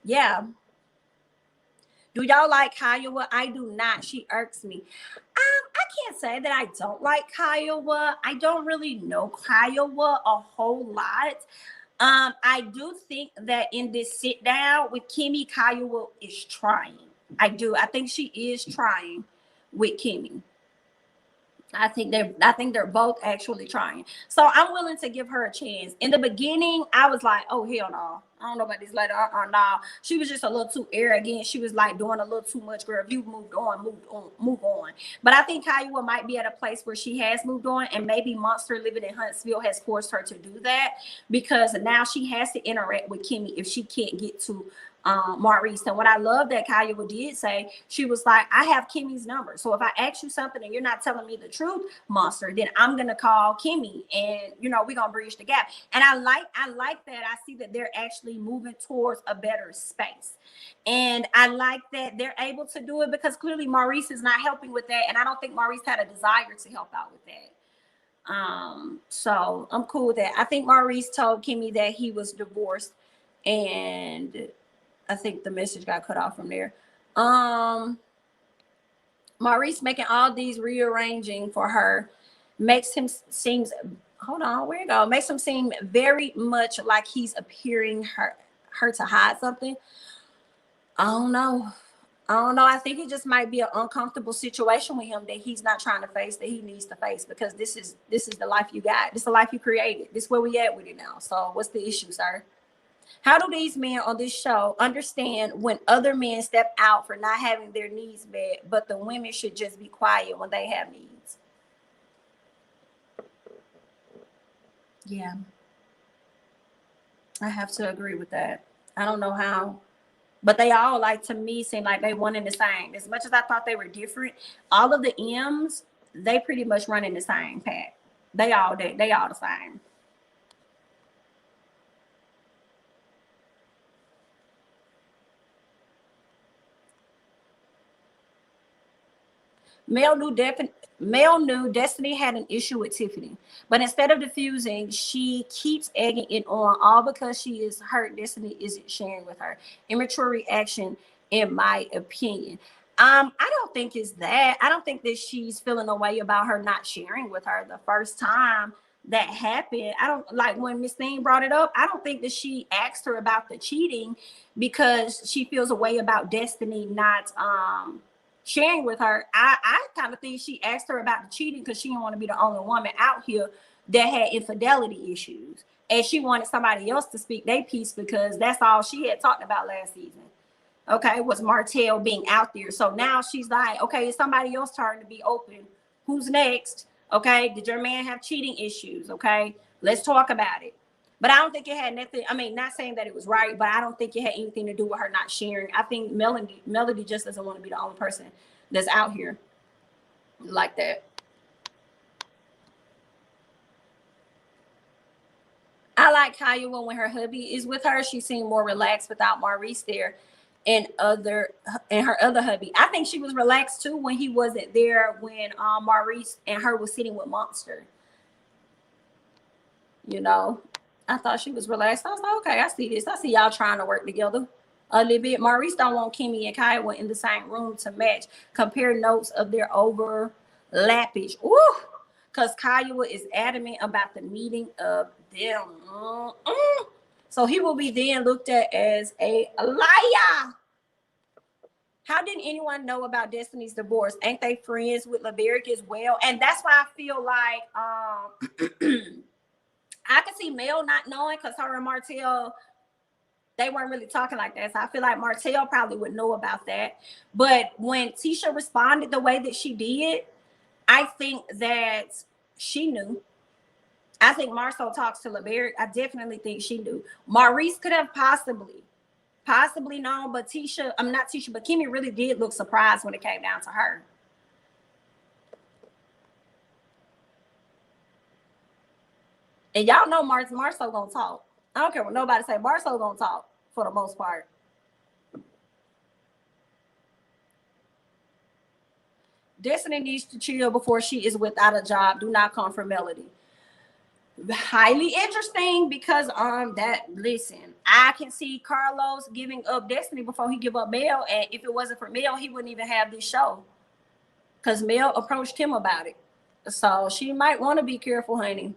yeah. Do y'all like Kyle? I do not. She irks me. I can't say that I don't like Kyle. I don't really know Kyle a whole lot. I do think that in this sit down with Kimmy, Kyle is trying. I do. I think she is trying with Kimmy. I think they're both actually trying. So I'm willing to give her a chance. In the beginning, I was like, oh, hell no. I don't know about this lady. No. She was just a little too arrogant. She was like doing a little too much, girl. If you move on. But I think Kyle might be at a place where she has moved on, and maybe Monster living in Huntsville has forced her to do that, because now she has to interact with Kimmy if she can't get to Maurice. And what I love that Kyle did say, she was like, I have Kimmy's number. So if I ask you something and you're not telling me the truth, monster, then I'm gonna call Kimmy and we're gonna bridge the gap. And I like that. I see that they're actually moving towards a better space. And I like that they're able to do it because clearly Maurice is not helping with that. And I don't think Maurice had a desire to help out with that. So I'm cool with that. I think Maurice told Kimmy that he was divorced, and I think the message got cut off from there. Maurice making all these rearranging for her makes him seems makes him seem very much like he's appearing her to hide something. I don't know. I think it just might be an uncomfortable situation with him that he's not trying to face, that he needs to face, because this is the life you got. This is the life you created. This is where we at with it now. So what's the issue, sir? How do these men on this show understand when other men step out for not having their needs met, but the women should just be quiet when they have needs? Yeah. I have to agree with that. I don't know how. But they all, like, to me, seem like they one and the same. As much as I thought they were different, all of the M's, they pretty much run in the same path. They all the same. Mel knew Destiny had an issue with Tiffany, but instead of diffusing, she keeps egging it on, all because she is hurt Destiny isn't sharing with her. Immature reaction, in my opinion. I don't think it's that. I don't think that she's feeling a way about her not sharing with her the first time that happened. I don't like when Miss Thing brought it up. I don't think that she asked her about the cheating because she feels a way about Destiny not sharing with her. I kind of think she asked her about the cheating because she didn't want to be the only woman out here that had infidelity issues, and she wanted somebody else to speak their piece because that's all she had talked about last season. Okay, was Martell being out there. So now she's like, okay, it's somebody else's turn to be open. Who's next? Okay, did your man have cheating issues? Okay, let's talk about it. But I don't think it had nothing. I mean, not saying that it was right, but I don't think it had anything to do with her not sharing. I think Melody just doesn't want to be the only person that's out here like that. I like Kyle when her hubby is with her. She seemed more relaxed without Maurice there and her other hubby. I think she was relaxed too when he wasn't there, when Maurice and her was sitting with Monster. I thought she was relaxed. I was like, okay, I see this. I see y'all trying to work together a little bit. Maurice don't want Kimmy and Kyle in the same room to match. Compare notes of their overlappage. Ooh, because Kyle is adamant about the meeting of them. So he will be then looked at as a liar. How did anyone know about Destiny's divorce? Ain't they friends with LeBerick as well? And that's why I feel like I could see Mel not knowing because her and Martell, they weren't really talking like that. So I feel like Martell probably would know about that. But when Tisha responded the way that she did, I think that she knew. I think Marceau talks to LeBerick. I definitely think she knew. Maurice could have possibly known, but but Kimmy really did look surprised when it came down to her. And y'all know Marceau gonna talk. I don't care what nobody say. Marceau gonna talk for the most part. Destiny needs to chill before she is without a job. Do not come for Melody. Highly interesting because listen, I can see Carlos giving up Destiny before he give up Mel, and if it wasn't for Mel, he wouldn't even have this show because Mel approached him about it. So she might want to be careful, honey.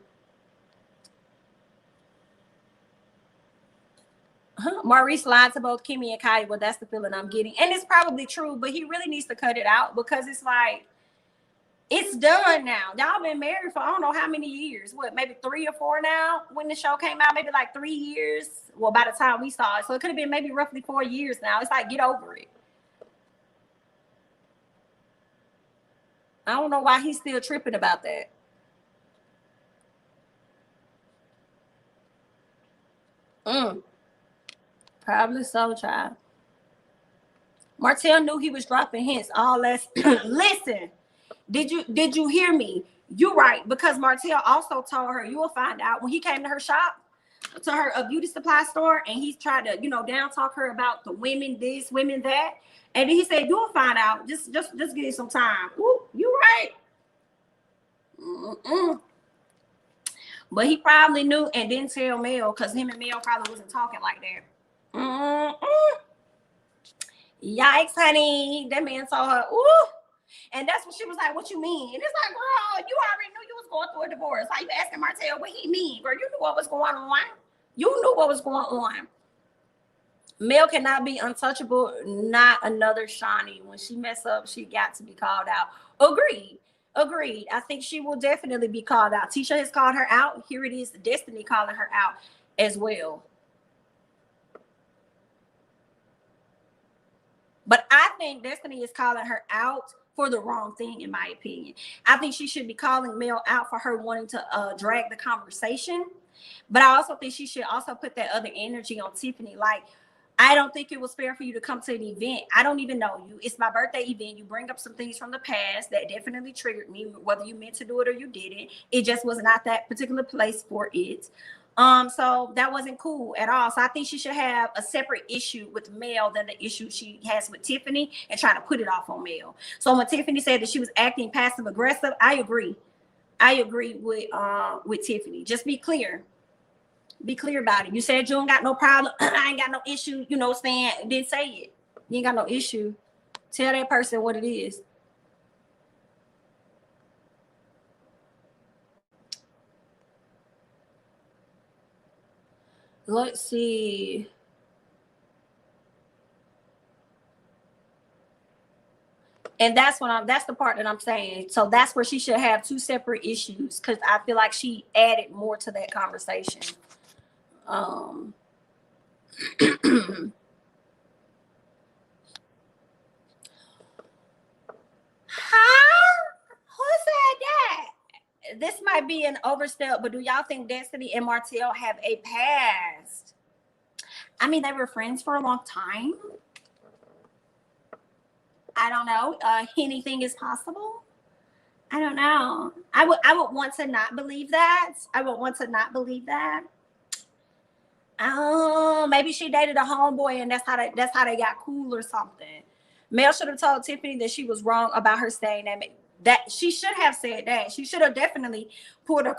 Maurice lied to both Kimmy and Kyle. Well, that's the feeling I'm getting, and it's probably true, but he really needs to cut it out because it's like, it's done now. Y'all been married for I don't know how many years. What, maybe 3 or 4 now? When the show came out, maybe like 3 years. Well, by the time we saw it, so it could have been maybe roughly 4 years now. It's like, get over it. I don't know why he's still tripping about that. Probably so, child. Martell knew he was dropping hints. All that. Listen, did you hear me? You're right, because Martell also told her, you will find out, when he came to her shop, to her a beauty supply store, and he tried to, down talk her about the women this, women that, and then he said, you'll find out. Just give it some time. Ooh, you right. But he probably knew and didn't tell Mel, because him and Mel probably wasn't talking like that. Yikes, honey. That man saw her. Ooh. And that's when she was like, what you mean? And it's like, girl, you already knew you was going through a divorce. How you asking Martell what he mean? Girl, you knew what was going on. You knew what was going on. Mel cannot be untouchable. Not another Shawnee. When she mess up, she got to be called out. Agreed. I think she will definitely be called out. Tisha has called her out. Here it is, Destiny calling her out as well. But I think Destiny is calling her out for the wrong thing, in my opinion. I think she should be calling Mel out for her wanting to drag the conversation. But I also think she should also put that other energy on Tiffany. Like, I don't think it was fair for you to come to an event. I don't even know you. It's my birthday event. You bring up some things from the past that definitely triggered me, whether you meant to do it or you didn't. It just was not that particular place for it. So that wasn't cool at all. So I think she should have a separate issue with Mel than the issue she has with Tiffany and trying to put it off on Mel. So when Tiffany said that she was acting passive aggressive, I agree. I agree with Tiffany. Just be clear. Be clear about it. You said you don't got no problem. I ain't got no issue. You know what I'm saying? Didn't say it. You ain't got no issue. Tell that person what it is. Let's see. And that's the part that I'm saying. So that's where she should have two separate issues, because I feel like she added more to that conversation. Who said that? This might be an overstep, but do y'all think Destiny and Martell have a past? I mean, they were friends for a long time. I don't know. Anything is possible. I don't know. I would want to not believe that. Oh, maybe she dated a homeboy and that's how they got cool or something. Mel should have told Tiffany that she was wrong about her saying that she should have said that. She should have definitely pulled her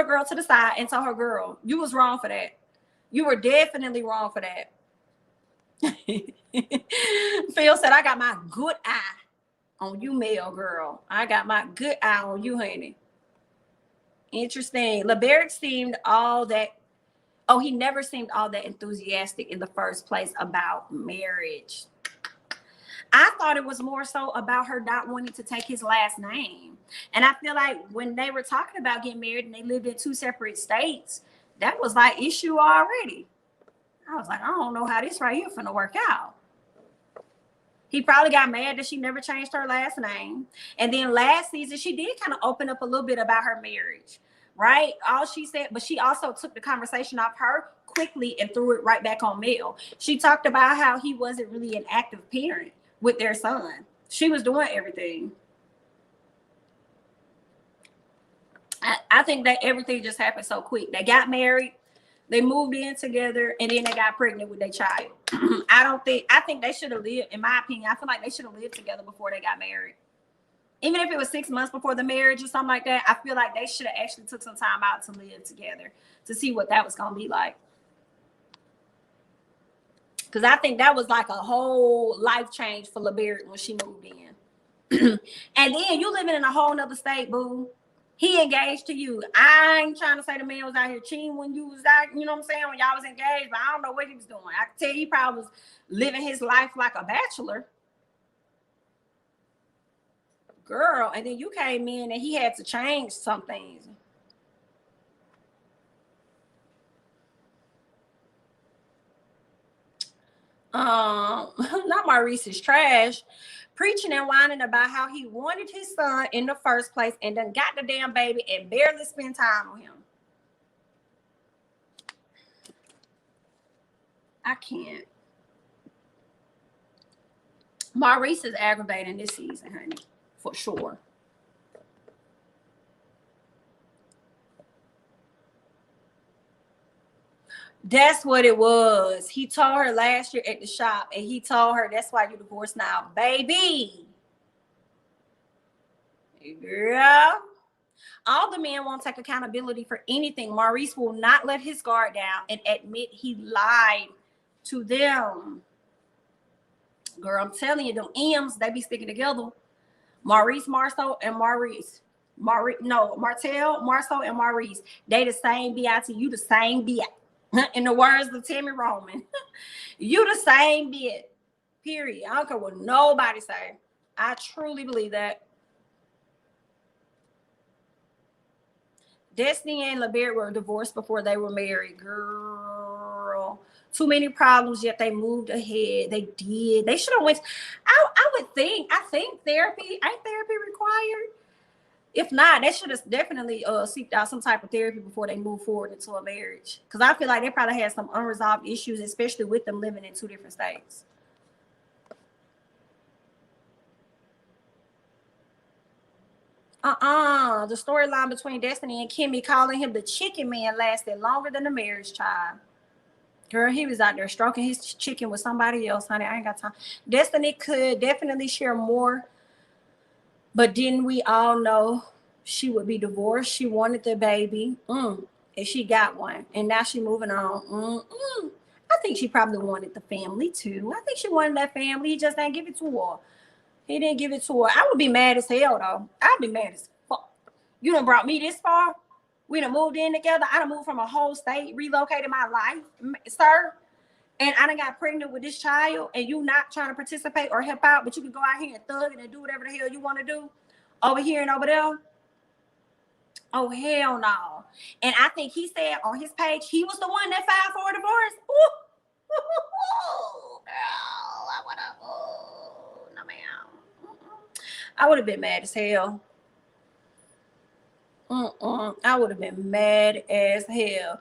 girl to the side and told her, girl, you was wrong for that. You were definitely wrong for that. Phil said, I got my good eye on you, Mel, girl. I got my good eye on you, honey. Interesting. LeBerick seemed all that. Oh, he never seemed all that enthusiastic in the first place about marriage. I thought it was more so about her not wanting to take his last name. And I feel like when they were talking about getting married and they lived in two separate states, that was like issue already. I was like, I don't know how this right here finna work out. He probably got mad that she never changed her last name. And then last season, she did kind of open up a little bit about her marriage, right? All she said, but she also took the conversation off her quickly and threw it right back on Mel. She talked about how he wasn't really an active parent with their son. She was doing everything. I think that everything just happened so quick. They got married. They moved in together, and then they got pregnant with their child. I think they should have lived, in my opinion, I feel like they should have lived together before they got married. Even if it was 6 months before the marriage or something like that, I feel like they should have actually took some time out to live together to see what that was going to be like. Because I think that was like a whole life change for LeBerick when she moved in. And then you living in a whole nother state, boo. He engaged to you. I ain't trying to say the man was out here cheating when you was out, you know what I'm saying, when y'all was engaged, but I don't know what he was doing. I can tell you he probably was living his life like a bachelor. Girl, and then you came in and he had to change some things. Not Maurice is trash. Preaching and whining about how he wanted his son in the first place and then got the damn baby and barely spent time with him. I can't. Maurice is aggravating this season, honey, for sure. That's what it was. He told her last year at the shop, and he told her that's why you divorced now, baby. Girl. All the men won't take accountability for anything. Maurice will not let his guard down and admit he lied to them. Girl, I'm telling you, them M's, they be sticking together. Maurice, Marceau, and Maurice. Martell, Marceau, and Maurice. They the same B.I.T. You the same B.I.T. In the words of Tammy Roman. You the same bit. Period. I don't care what nobody say. I truly believe that. Destiny and LeBert were divorced before they were married. Girl. Too many problems, yet they moved ahead. They did. They should have went. I think therapy, ain't therapy required? If not, they should have definitely seeked out some type of therapy before they move forward into a marriage. Because I feel like they probably had some unresolved issues, especially with them living in two different states. The storyline between Destiny and Kimmy calling him the chicken man lasted longer than the marriage child. Girl, he was out there stroking his chicken with somebody else, honey. I ain't got time. Destiny could definitely share more, but didn't we all know she would be divorced? She wanted the baby, and she got one, and now she moving on. I think she probably wanted the family too. I think she wanted that family. He just didn't give it to her. He didn't give it to her. I would be mad as hell though. I'd be mad as fuck. You done brought me this far. We done moved in together. I done moved from a whole state, relocated my life, sir. And I done got pregnant with this child, and you not trying to participate or help out, but you can go out here and thug it and do whatever the hell you want to do over here and over there. Oh, hell no. And I think he said on his page, he was the one that filed for a divorce. Ooh. Girl, I would have, no ma'am. I would have been mad as hell. I would have been mad as hell.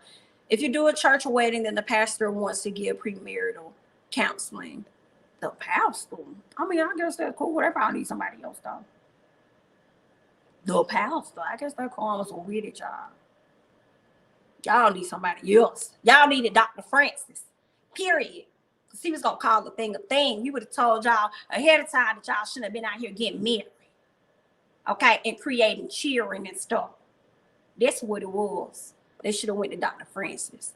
If you do a church wedding, then the pastor wants to give premarital counseling. The pastor? I mean, I guess that's cool. They probably need somebody else, though. The pastor? I guess they're calling us a weird job. Y'all need somebody else. Y'all needed Dr. Francis. Period. Because he was going to call the thing a thing. He would have told y'all ahead of time that y'all shouldn't have been out here getting married. Okay? And creating cheering and stuff. That's what it was. They should have went to Dr. Francis.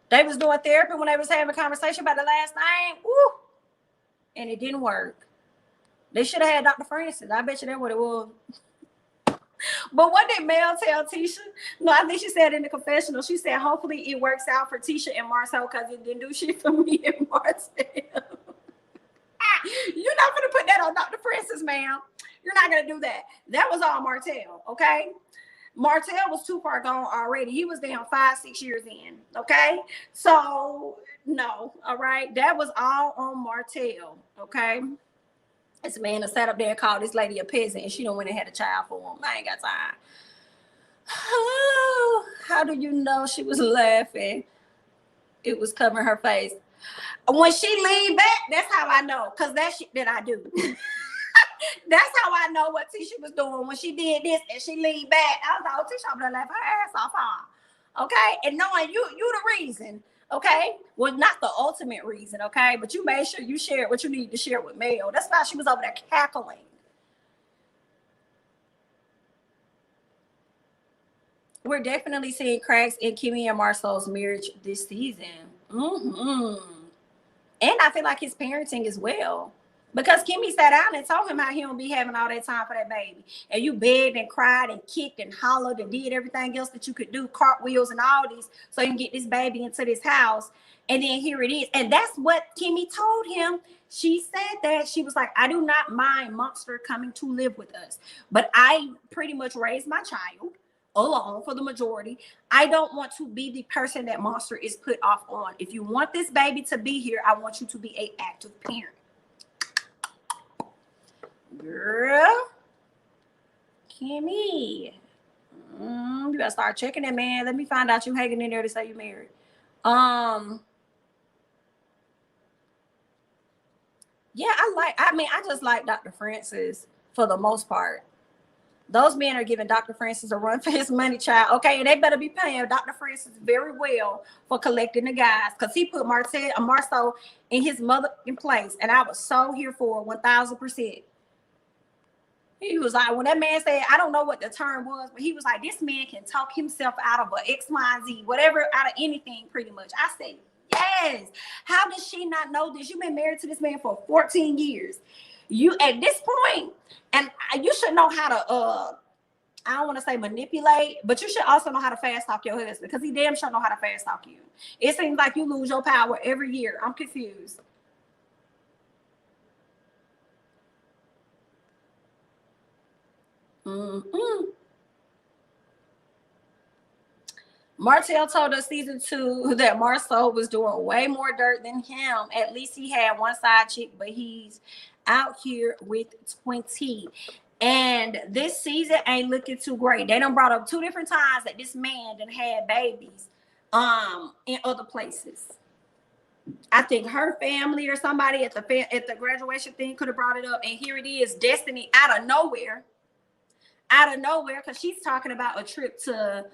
They was doing therapy when they was having a conversation about the last name. Woo! And it didn't work. They should have had Dr. Francis. I bet you that's what it was. But what did Mel tell Tisha? No, I think she said in the confessional, she said, hopefully it works out for Tisha and Marcel because it didn't do shit for me and Marcel. You're not going to put that on Dr. Francis, ma'am. You're not going to do that. That was all Martell, okay? Martell was too far gone already. He was down 5-6 years in, okay? So, no, all right? That was all on Martell, okay? This man that sat up there and called this lady a peasant, and she done went and had a child for him. I ain't got time. Oh, how do you know she was laughing? It was covering her face. When she leaned back, that's how I know, because that's shit that I do. That's how I know what Tisha was doing when she did this and she leaned back. I was like, oh, Tisha over there laugh her ass off, huh? Okay? And knowing you the reason, okay? Well, not the ultimate reason, okay? But you made sure you shared what you needed to share with Mel. That's why she was over there cackling. We're definitely seeing cracks in Kimmy and Marcel's marriage this season. And I feel like his parenting as well. Because Kimmy sat down and told him how he don't be having all that time for that baby. And you begged and cried and kicked and hollered and did everything else that you could do, cartwheels and all these, so you can get this baby into this house. And then here it is. And that's what Kimmy told him. She said that. She was like, I do not mind Monster coming to live with us. But I pretty much raised my child alone for the majority. I don't want to be the person that Monster is put off on. If you want this baby to be here, I want you to be an active parent. Girl, Kimmy. You gotta start checking that, man. Let me find out you hanging in there to say you married. Yeah, I just like Dr. Francis for the most part. Those men are giving Dr. Francis a run for his money, child. Okay, and they better be paying Dr. Francis very well for collecting the guys, because he put Marceau in his mother in place, and I was so here for 1,000%. He was like, when that man said, I don't know what the term was, but he was like, this man can talk himself out of a X, Y, Z, whatever, out of anything, pretty much. I said, yes. How does she not know this? You've been married to this man for 14 years. You at this point, and you should know how to I don't want to say manipulate, but you should also know how to fast talk your husband, because he damn sure know how to fast talk you. It seems like you lose your power every year. I'm confused. Martell told us season 2 that Marceau was doing way more dirt than him. At least he had one side chick, but he's out here with 20. And this season ain't looking too great. They done brought up 2 different times that this man done had babies in other places. I think her family or somebody at the graduation thing could have brought it up. And here it is, Destiny out of nowhere, because she's talking about a trip to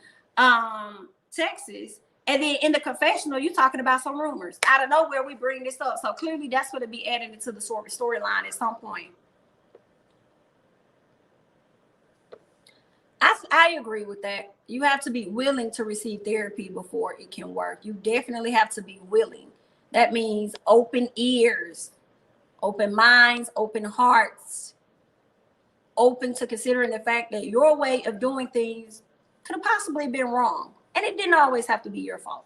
Texas, and then in the confessional you talking about some rumors. Out of nowhere we bring this up, so clearly that's going to be added into the storyline at some point. I agree with that. You have to be willing to receive therapy before it can work. You definitely have to be willing. That means open ears, open minds, open hearts, open to considering the fact that your way of doing things could have possibly been wrong. And it didn't always have to be your fault.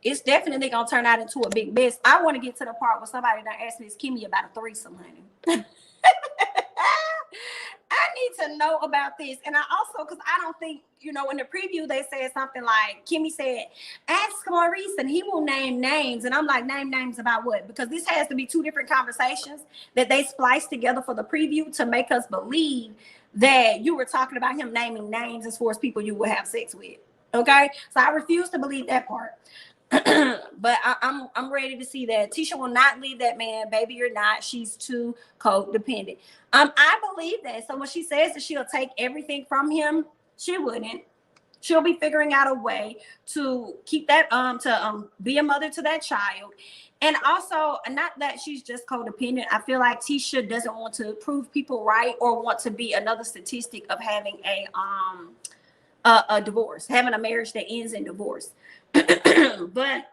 It's definitely going to turn out into a big mess. I want to get to the part where somebody done asked Miss Kimmy about a threesome, honey. I need to know about this. And I also, because I don't think, in the preview, they said something like, Kimmy said, ask Maurice and he will name names. And I'm like, name names about what? Because this has to be 2 different conversations that they spliced together for the preview to make us believe that you were talking about him naming names as far as people you would have sex with. Okay? So I refuse to believe that part. But I'm ready to see that. Tisha will not leave that man. Baby, you're not. She's too codependent. I believe that. So when she says that she'll take everything from him, she wouldn't. She'll be figuring out a way to keep that to be a mother to that child. And also, not that she's just codependent. I feel like Tisha doesn't want to prove people right or want to be another statistic of having a divorce, having a marriage that ends in divorce. But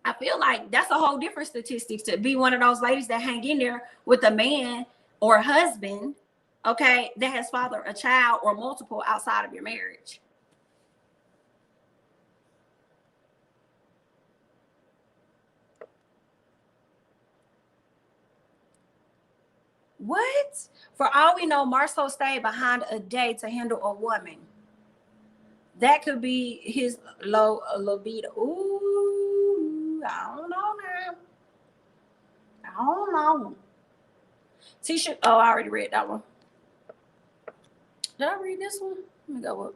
I feel like that's a whole different statistic, to be one of those ladies that hang in there with a man or a husband, okay, that has fathered a child or multiple outside of your marriage. What? For all we know, Marceau stayed behind a day to handle a woman. That could be his low libido. Ooh, I don't know now. I don't know. Tisha, oh, I already read that one. Did I read this one? Let me go up.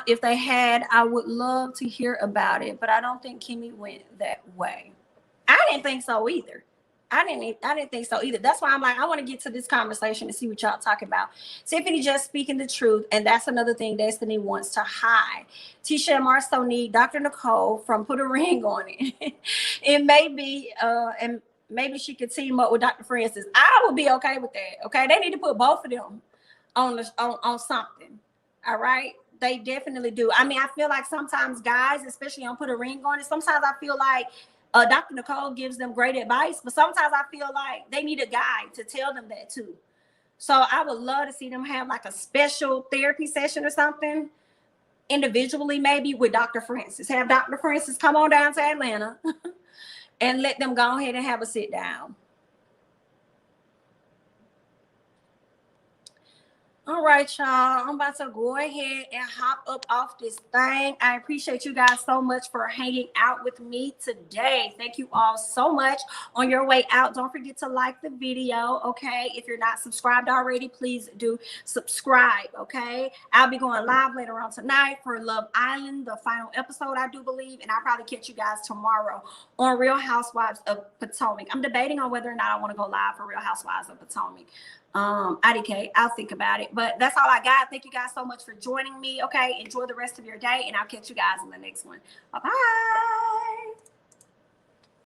If they had, I would love to hear about it, but I don't think Kimmy went that way. I didn't think so either. I didn't think so either. That's why I'm like, I want to get to this conversation and see what y'all talking about. Tiffany just speaking the truth, and that's another thing Destiny wants to hide. Tisha and Marceau need Dr. Nicole from Put a Ring on It. It may be, and maybe she could team up with Dr. Francis. I would be okay with that. Okay, they need to put both of them on something. All right. They definitely do. I mean, I feel like sometimes guys, especially on Put a Ring on It, sometimes I feel like Dr. Nicole gives them great advice, but sometimes I feel like they need a guy to tell them that too. So I would love to see them have like a special therapy session or something, individually maybe with Dr. Francis. Have Dr. Francis come on down to Atlanta and let them go ahead and have a sit down. All right, y'all. I'm about to go ahead and hop up off this thing. I appreciate you guys so much for hanging out with me today. Thank you all so much. On your way out, don't forget to like the video, okay? If you're not subscribed already, please do subscribe, okay? I'll be going live later on tonight for Love Island, the final episode, I do believe, and I'll probably catch you guys tomorrow on Real Housewives of Potomac. I'm debating on whether or not I want to go live for Real Housewives of Potomac. IDK, I'll think about it, but that's all I got. Thank you guys so much for joining me. Okay, enjoy the rest of your day, and I'll catch you guys in the next one. Bye bye.